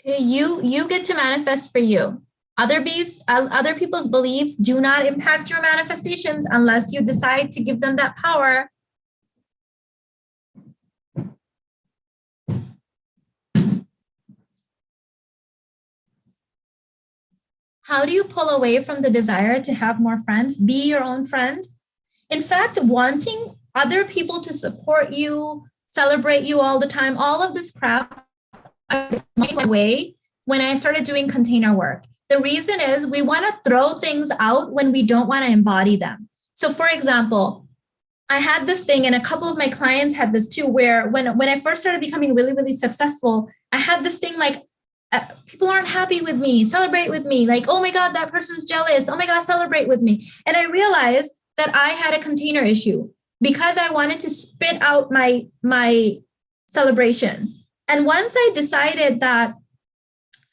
Okay, you get to manifest for you. Other people's beliefs do not impact your manifestations unless you decide to give them that power. How do you pull away from the desire to have more friends? Be your own friend. In fact, wanting other people to support you, celebrate you all the time, all of this crap, I went away when I started doing container work. The reason is we want to throw things out when we don't want to embody them. So for example, I had this thing and a couple of my clients had this too, where when I first started becoming really, really successful, I had this thing like, people aren't happy with me, celebrate with me. Like, oh my God, that person's jealous. Oh my God, celebrate with me. And I realized that I had a container issue because I wanted to spit out my celebrations. And once I decided that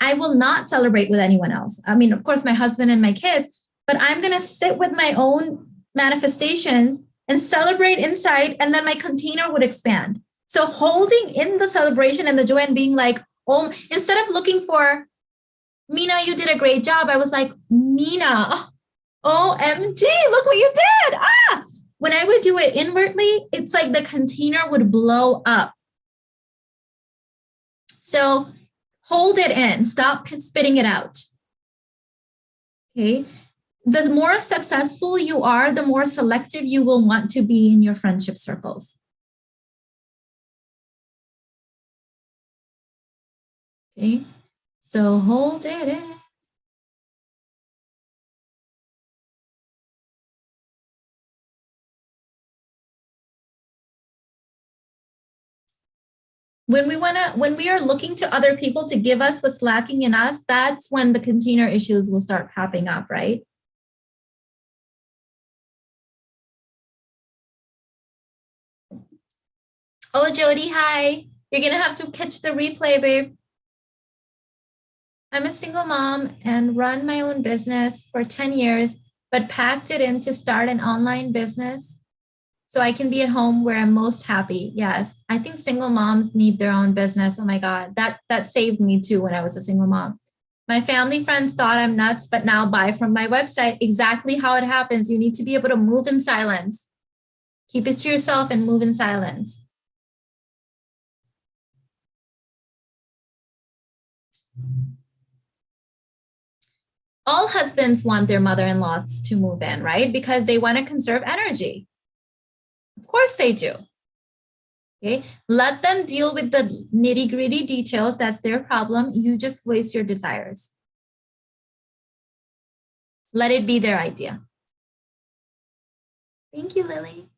I will not celebrate with anyone else, I mean, of course, my husband and my kids, but I'm going to sit with my own manifestations and celebrate inside, and then my container would expand. So holding in the celebration and the joy and being like, oh, instead of looking for, Mina, you did a great job, I was like, Mina, OMG, look what you did. When I would do it inwardly, it's like the container would blow up. So Hold it in. Stop spitting it out. Okay. The more successful you are, the more selective you will want to be in your friendship circles. Okay. So hold it in. When we are looking to other people to give us what's lacking in us, that's when the container issues will start popping up, right? Oh, Jody, hi. You're going to have to catch the replay, babe. I'm a single mom and run my own business for 10 years, but packed it in to start an online business so I can be at home where I'm most happy. Yes, I think single moms need their own business. Oh my God, that saved me too when I was a single mom. My family friends thought I'm nuts, but now buy from my website. Exactly how it happens. You need to be able to move in silence. Keep it to yourself and move in silence. All husbands want their mother-in-laws to move in, right? Because they want to conserve energy. Of course they do. Okay, let them deal with the nitty-gritty details. That's their problem. You just voice your desires. Let it be their idea. Thank you, Lily.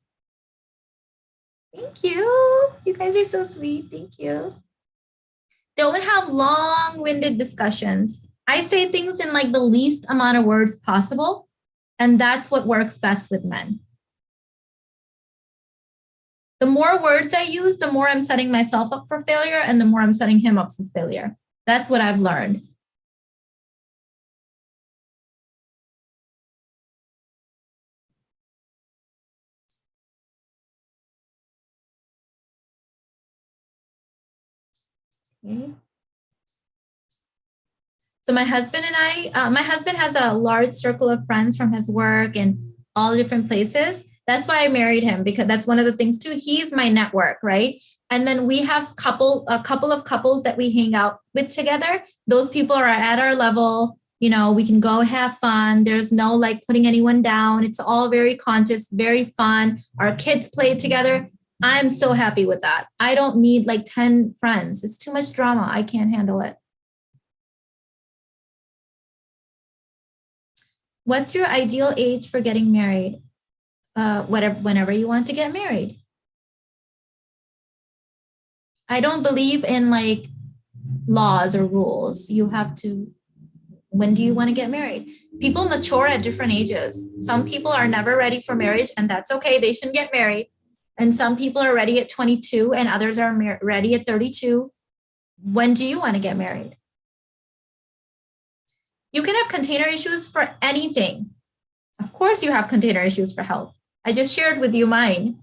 Thank you. You guys are so sweet. Thank you. Don't have long-winded discussions. I say things in like the least amount of words possible, and that's what works best with men. The more words I use, the more I'm setting myself up for failure, and the more I'm setting him up for failure. That's what I've learned. Okay. So my husband and my husband has a large circle of friends from his work and all different places. That's why I married him, because that's one of the things too. He's my network, right? And then we have a couple of couples that we hang out with together. Those people are at our level. You know, we can go have fun. There's no like putting anyone down. It's all very conscious, very fun. Our kids play together. I'm so happy with that. I don't need like 10 friends. It's too much drama. I can't handle it. What's your ideal age for getting married? Whenever you want to get married. I don't believe in like laws or rules. You have to, when do you want to get married? People mature at different ages. Some people are never ready for marriage, and that's okay. They shouldn't get married. And some people are ready at 22 and others are ready at 32. When do you want to get married? You can have container issues for anything. Of course, you have container issues for health. I just shared with you mine.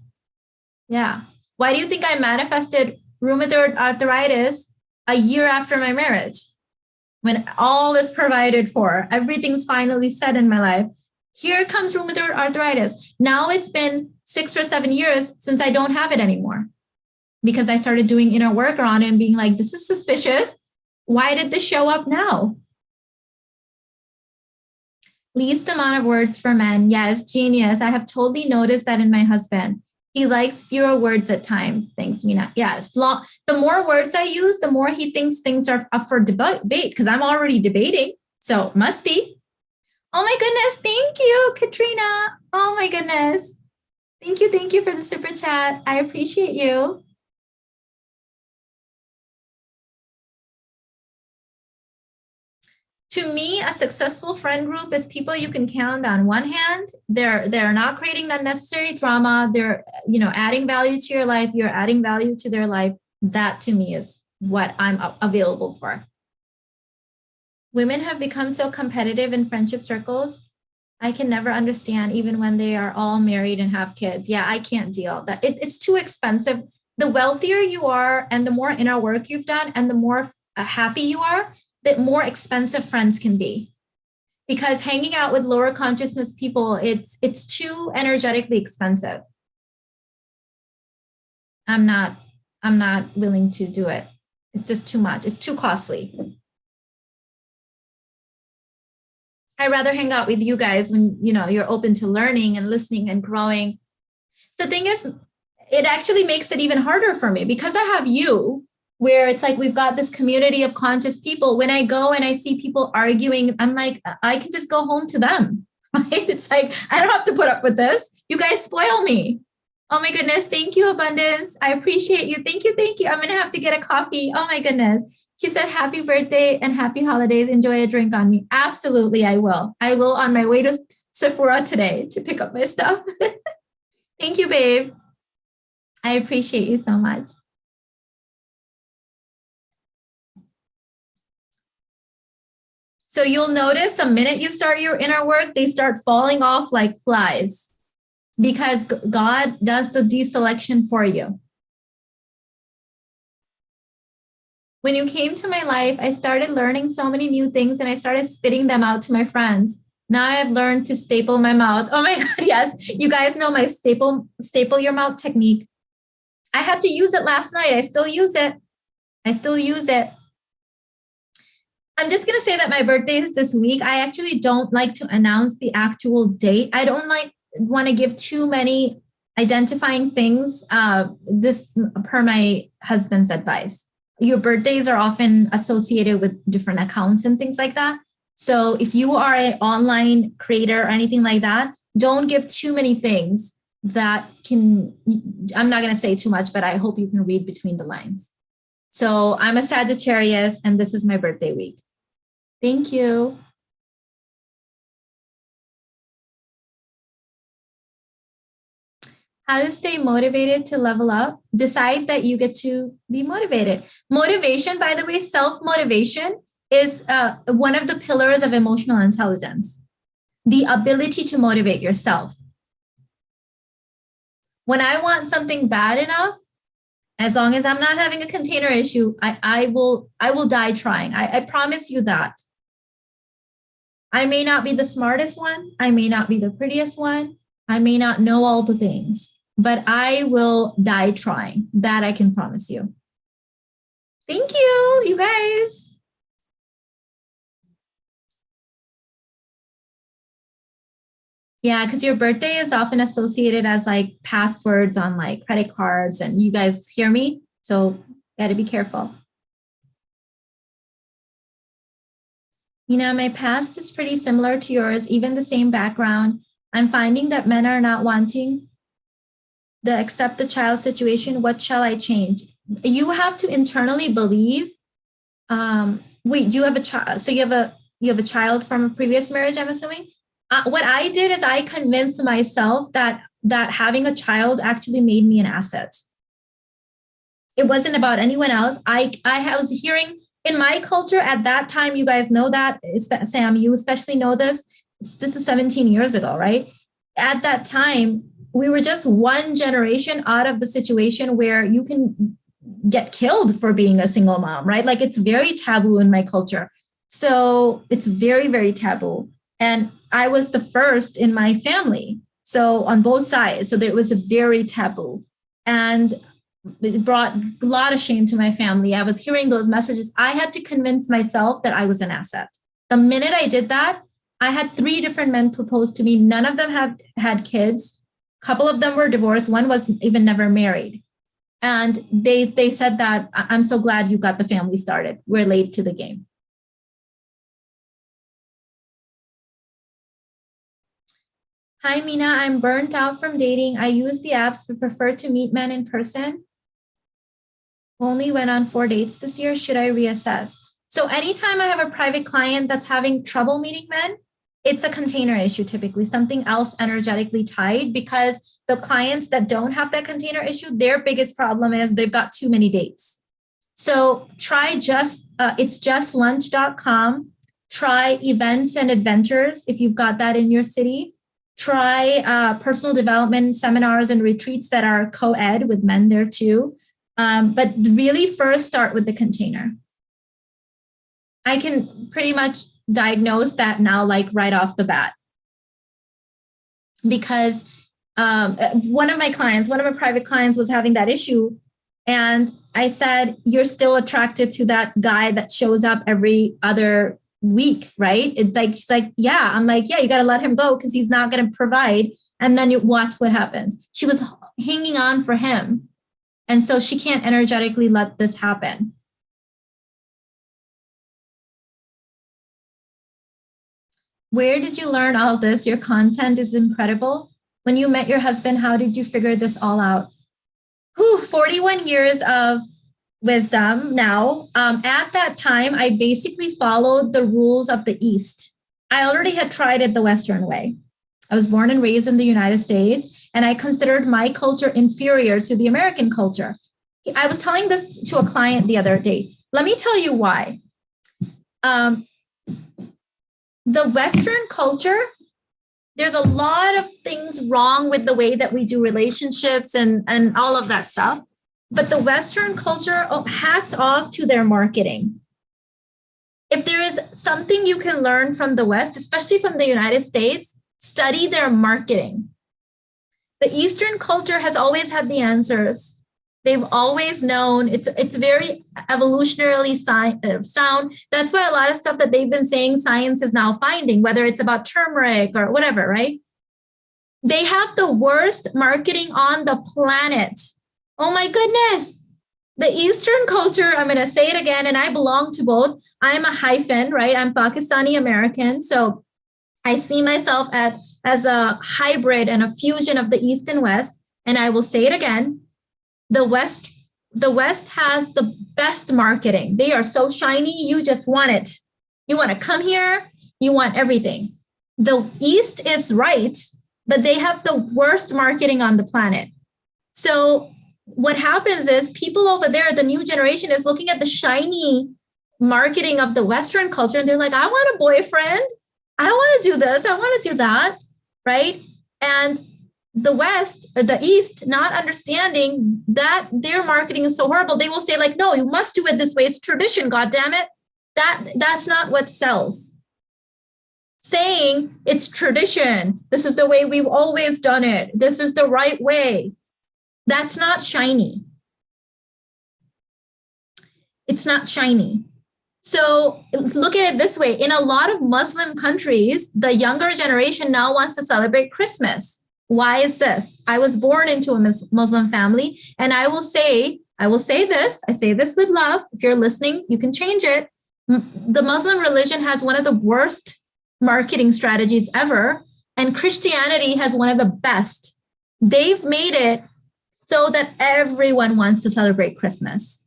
Yeah. Why do you think I manifested rheumatoid arthritis a year after my marriage? When all is provided for, everything's finally set in my life. Here comes rheumatoid arthritis. Now it's been 6 or 7 years since I don't have it anymore, because I started doing inner work on it and being like, this is suspicious. Why did this show up now? Least amount of words for men. Yes, genius. I have totally noticed that in my husband. He likes fewer words at times. Thanks, Mina. Yes. The more words I use, the more he thinks things are up for debate, because I'm already debating. So must be. Oh my goodness. Thank you, Katrina. Oh my goodness. Thank you. Thank you for the super chat. I appreciate you. To me, a successful friend group is people you can count on one hand. They're not creating unnecessary drama. They're, adding value to your life. You're adding value to their life. That to me is what I'm available for. Women have become so competitive in friendship circles. I can never understand, even when they are all married and have kids. Yeah, I can't deal that. It's too expensive. The wealthier you are and the more inner work you've done and the more happy you are, the more expensive friends can be. Because hanging out with lower consciousness people, it's too energetically expensive. I'm not willing to do it. It's just too much. It's too costly. I'd rather hang out with you guys when, you're open to learning and listening and growing. The thing is, it actually makes it even harder for me because I have you, where it's like we've got this community of conscious people. When I go and I see people arguing, I'm like, I can just go home to them, right? It's like, I don't have to put up with this. You guys spoil me. Oh my goodness. Thank you, Abundance. I appreciate you. Thank you. Thank you. I'm going to have to get a coffee. Oh my goodness. She said, happy birthday and happy holidays. Enjoy a drink on me. Absolutely. I will. I will on my way to Sephora today to pick up my stuff. Thank you, babe. I appreciate you so much. So you'll notice the minute you start your inner work, they start falling off like flies because God does the deselection for you. When you came to my life, I started learning so many new things and I started spitting them out to my friends. Now I've learned to staple my mouth. Oh my God, yes. You guys know my staple your mouth technique. I had to use it last night. I still use it. I'm just going to say that my birthday is this week. I actually don't like to announce the actual date. I don't want to give too many identifying things. This per my husband's advice. Your birthdays are often associated with different accounts and things like that. So if you are an online creator or anything like that, don't give too many things that I'm not going to say too much, but I hope you can read between the lines. So I'm a Sagittarius and this is my birthday week. Thank you. How to stay motivated to level up? Decide that you get to be motivated. Motivation, by the way, self-motivation is one of the pillars of emotional intelligence. The ability to motivate yourself. When I want something bad enough, as long as I'm not having a container issue, I will die trying. I promise you that. I may not be the smartest one. I may not be the prettiest one. I may not know all the things, but I will die trying. That I can promise you. Thank you, you guys. Yeah, because your birthday is often associated as like passwords on like credit cards, and you guys hear me? So got to be careful. My past is pretty similar to yours, even the same background. I'm finding that men are not wanting to accept the child situation. What shall I change? You have to internally believe. Wait, you have a child. So you have a child from a previous marriage, I'm assuming? What I did is I convinced myself that having a child actually made me an asset. It wasn't about anyone else. I was hearing in my culture at that time, you guys know that, Sam, you especially know this. This is 17 years ago, right? At that time, we were just one generation out of the situation where you can get killed for being a single mom, right? Like it's very taboo in my culture. So it's very, very taboo. And I was the first in my family. So on both sides. So there was a very taboo. And it brought a lot of shame to my family. I was hearing those messages. I had to convince myself that I was an asset. The minute I did that, I had 3 different men propose to me. None of them have had kids. A couple of them were divorced. One was even never married. And they said that, I'm so glad you got the family started. We're late to the game. Hi, Mina. I'm burnt out from dating. I use the apps but prefer to meet men in person. Only went on 4 dates this year. Should I reassess? So anytime I have a private client that's having trouble meeting men, it's a container issue, typically something else energetically tied, because the clients that don't have that container issue, their biggest problem is they've got too many dates. So try it's justlunch.com. Try events and adventures if you've got that in your city. Try personal development seminars and retreats that are co-ed with men there too. But really first start with the container. I can pretty much diagnose that now, like right off the bat. Because one of my private clients was having that issue. And I said, you're still attracted to that guy that shows up every other week, right? She's like, yeah. I'm like, yeah, you got to let him go because he's not going to provide. And then you watch what happens. She was hanging on for him. And so she can't energetically let this happen. Where did you learn all this? Your content is incredible. When you met your husband, how did you figure this all out? 41 years of wisdom now. At that time, I basically followed the rules of the East. I already had tried it the Western way. I was born and raised in the United States, and I considered my culture inferior to the American culture. I was telling this to a client the other day. Let me tell you why. The Western culture, there's a lot of things wrong with the way that we do relationships and all of that stuff. But the Western culture, hats off to their marketing. If there is something you can learn from the West, especially from the United States, study their marketing. The Eastern culture has always had the answers. They've always known. It's very evolutionarily sound. That's why a lot of stuff that they've been saying science is now finding, whether it's about turmeric or whatever, right? They have the worst marketing on the planet. Oh my goodness. The Eastern culture, I'm going to say it again, and I belong to both. I'm a hyphen, right? I'm Pakistani American. So I see myself as a hybrid and a fusion of the East and West. And I will say it again. The West has the best marketing. They are so shiny. You just want it. You want to come here. You want everything. The East is right, but they have the worst marketing on the planet. So what happens is people over there, the new generation is looking at the shiny marketing of the Western culture. And they're like, I want a boyfriend. I want to do this. I want to do that. Right. And the West or the East, not understanding that their marketing is so horrible. They will say like, no, you must do it this way. It's tradition. God damn it. That's not what sells. Saying it's tradition. This is the way we've always done it. This is the right way. That's not shiny. It's not shiny. So look at it this way. In a lot of Muslim countries, the younger generation now wants to celebrate Christmas. Why is this? I was born into a Muslim family, and I will say this, I say this with love. If you're listening, you can change it. The Muslim religion has one of the worst marketing strategies ever, and Christianity has one of the best. They've made it so that everyone wants to celebrate Christmas.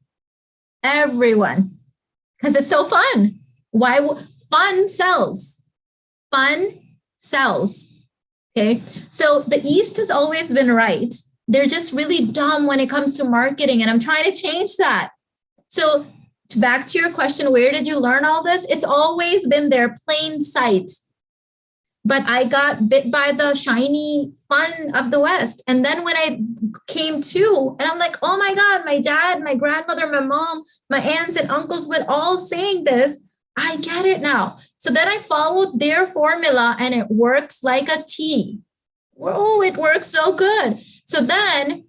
Everyone. Because it's so fun. Fun sells? Fun sells. Okay. So the East has always been right. They're just really dumb when it comes to marketing. And I'm trying to change that. So back to your question, where did you learn all this? It's always been there, plain sight. But I got bit by the shiny fun of the West. And then when I came to, and I'm like, oh my God, my dad, my grandmother, my mom, my aunts and uncles were all saying this. I get it now. So then I followed their formula and it works like a T. Oh, it works so good. So then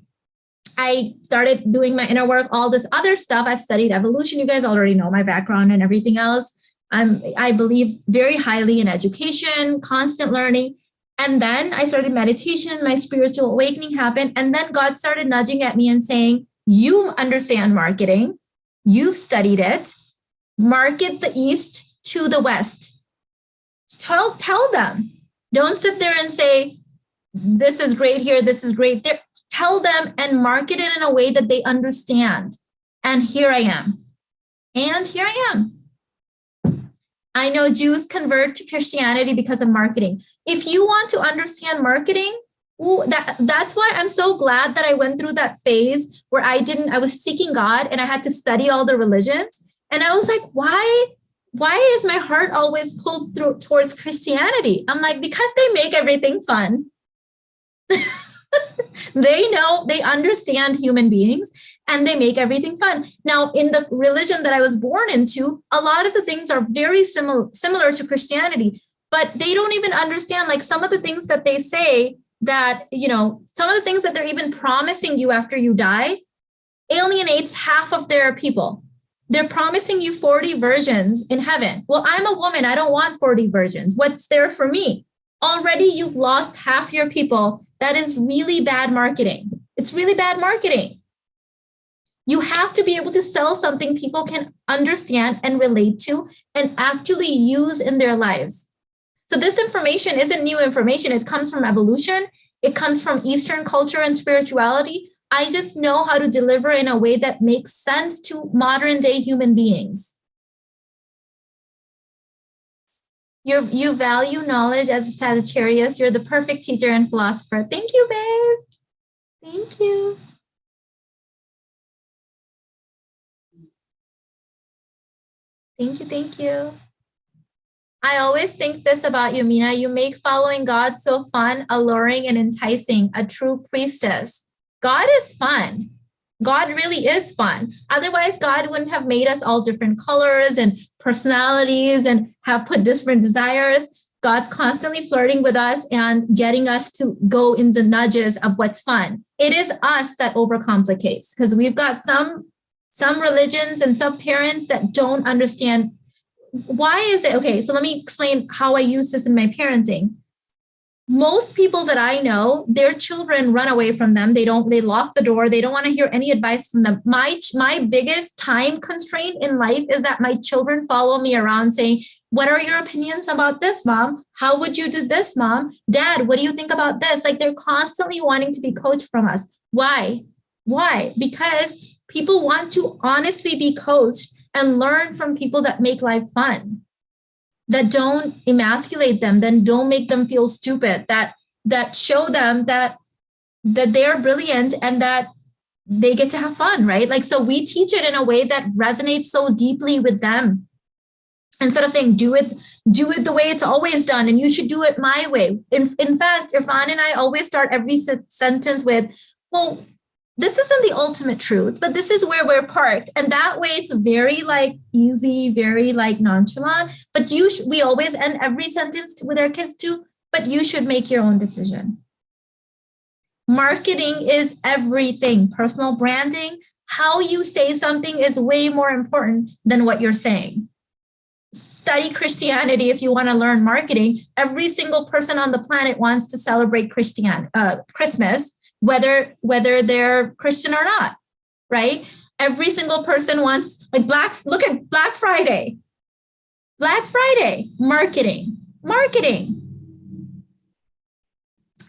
I started doing my inner work, all this other stuff. I've studied evolution. You guys already know my background and everything else. I believe very highly in education, constant learning. And then I started meditation, my spiritual awakening happened. And then God started nudging at me and saying, you understand marketing. You've studied it. Market the East to the West. Tell them. Don't sit there and say, this is great here, this is great there. Tell them and market it in a way that they understand. And here I am. I know Jews convert to Christianity because of marketing. If you want to understand marketing, that's why I'm so glad that I went through that phase where I was seeking God and I had to study all the religions. And I was like, why is my heart always pulled towards Christianity? I'm like, because they make everything fun. They understand human beings. And they make everything fun. Now, in the religion that I was born into, a lot of the things are very similar to Christianity, but they don't even understand like some of the things that they say that, some of the things that they're even promising you after you die. alienates half of their people. They're promising you 40 virgins in heaven. Well, I'm a woman. I don't want 40 virgins. What's there for me? Already you've lost half your people. That is really bad marketing. It's really bad marketing. You have to be able to sell something people can understand and relate to and actually use in their lives. So this information isn't new information. It comes from evolution. It comes from Eastern culture and spirituality. I just know how to deliver in a way that makes sense to modern day human beings. You value knowledge as a Sagittarius. You're the perfect teacher and philosopher. Thank you, babe. Thank you. Thank you, thank you. I always think this about you, Mina. You make following God so fun, alluring, and enticing, a true priestess. God is fun. God really is fun. Otherwise, God wouldn't have made us all different colors and personalities and have put different desires. God's constantly flirting with us and getting us to go in the nudges of what's fun. It is us that overcomplicates because we've got some religions and some parents that don't understand why is it okay. So let me explain how I use this in my parenting. Most people that I know, their children run away from them. They lock the door. They don't want to hear any advice from them. My biggest time constraint in life is that my children follow me around saying, what are your opinions about this, mom? How would you do this, mom? Dad, what do you think about this? Like they're constantly wanting to be coached from us. Why? Because people want to honestly be coached and learn from people that make life fun, that don't emasculate them, then don't make them feel stupid, that show them that they're brilliant and that they get to have fun, right? Like, so we teach it in a way that resonates so deeply with them. Instead of saying, do it the way it's always done, and you should do it my way. In fact, Irfan and I always start every sentence with, well, this isn't the ultimate truth, but this is where we're parked. And that way it's very like easy, very like nonchalant, but we always end every sentence with our kids too, but you should make your own decision. Marketing is everything. Personal branding, how you say something is way more important than what you're saying. Study Christianity if you want to learn marketing. Every single person on the planet wants to celebrate Christmas, whether they're Christian or not, right? Every single person wants, like look at Black Friday. Black Friday, marketing.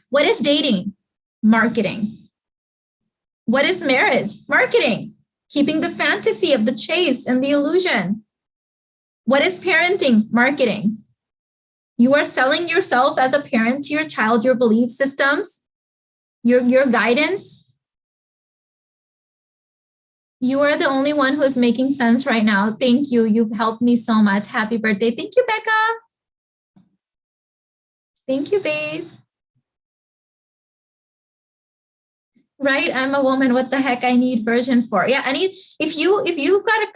What is dating? Marketing. What is marriage? Marketing. Keeping the fantasy of the chase and the illusion. What is parenting? Marketing. You are selling yourself as a parent to your child, your belief systems, your guidance. You are the only one who is making sense right now. Thank you. You've helped me so much. Happy birthday. Thank you, Becca. Thank you, babe. Right? I'm a woman. What the heck I need versions for? Yeah, if you've got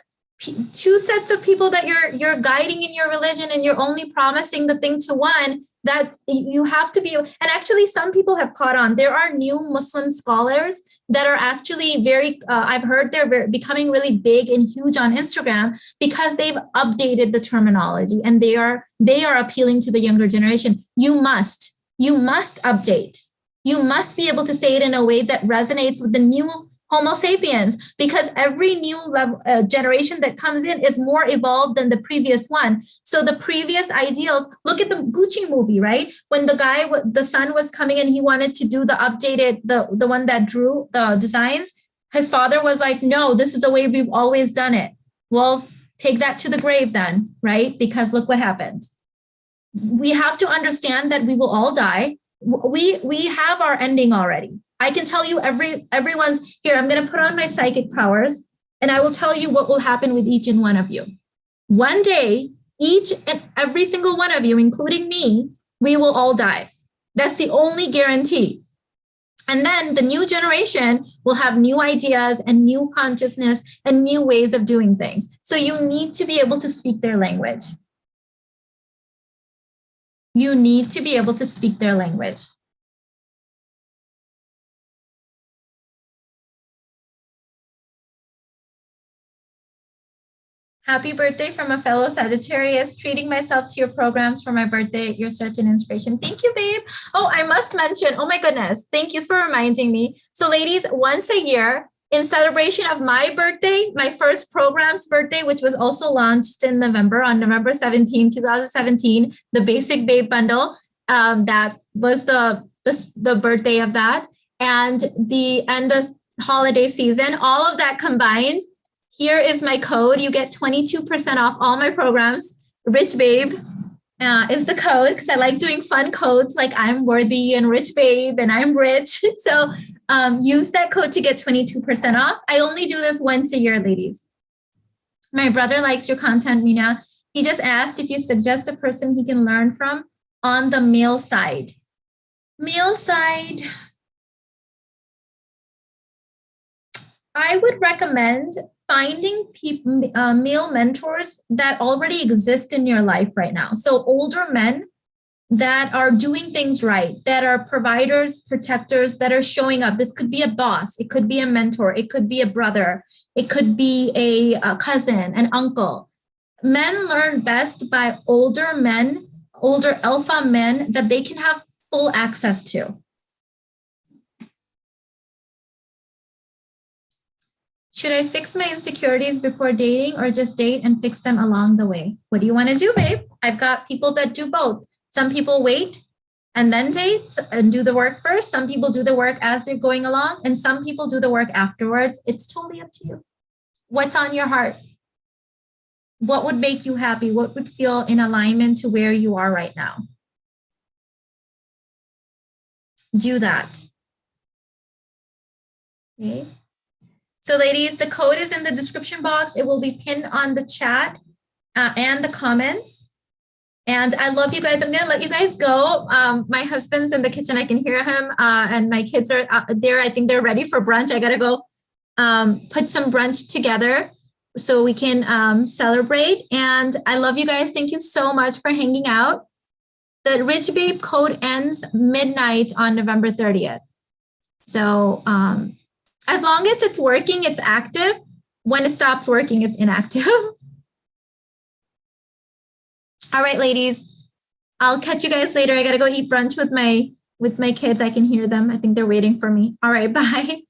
two sets of people that you're guiding in your religion and you're only promising the thing to one, that you have to be, and actually some people have caught on. There are new Muslim scholars that are actually I've heard they're becoming really big and huge on Instagram because they've updated the terminology and they are appealing to the younger generation. You must update. You must be able to say it in a way that resonates with the new Homo sapiens, because every new generation that comes in is more evolved than the previous one. So the previous ideals, look at the Gucci movie, right? When the son was coming and he wanted to do the updated, the one that drew the designs, his father was like, no, this is the way we've always done it. Well, take that to the grave then, right? Because look what happened. We have to understand that we will all die. We have our ending already. I can tell you everyone's here. I'm going to put on my psychic powers and I will tell you what will happen with each and one of you. One day, each and every single one of you, including me, we will all die. That's the only guarantee. And then the new generation will have new ideas and new consciousness and new ways of doing things. So you need to be able to speak their language. You need to be able to speak their language. Happy birthday from a fellow Sagittarius. Treating myself to your programs for my birthday. You're such an inspiration. Thank you, babe. Oh, I must mention, oh my goodness. Thank you for reminding me. So ladies, once a year, in celebration of my birthday, my first program's birthday, which was also launched in November, on November 17, 2017, the Basic Babe Bundle, that was the birthday of that. And the holiday season, all of that combined, here is my code. You get 22% off all my programs. Rich Babe is the code because I like doing fun codes like I'm worthy and Rich Babe and I'm rich. So use that code to get 22% off. I only do this once a year, ladies. My brother likes your content, Mina. He just asked if you suggest a person he can learn from on the male side. Male side, I would recommend finding male mentors that already exist in your life right now. So older men that are doing things right, that are providers, protectors, that are showing up. This could be a boss, it could be a mentor, it could be a brother, it could be a cousin, an uncle. Men learn best by older men, older alpha men that they can have full access to. Should I fix my insecurities before dating or just date and fix them along the way? What do you want to do, babe? I've got people that do both. Some people wait and then date and do the work first. Some people do the work as they're going along, and some people do the work afterwards. It's totally up to you. What's on your heart? What would make you happy? What would feel in alignment to where you are right now? Do that. Okay. So ladies, the code is in the description box. It will be pinned on the chat and the comments. And I love you guys. I'm going to let you guys go. My husband's in the kitchen. I can hear him. And my kids are there. I think they're ready for brunch. I got to go put some brunch together so we can celebrate. And I love you guys. Thank you so much for hanging out. The Rich Babe code ends midnight on November 30th. So as long as it's working, it's active. When it stops working, it's inactive. All right, ladies, I'll catch you guys later. I got to go eat brunch with my kids. I can hear them. I think they're waiting for me. All right, bye.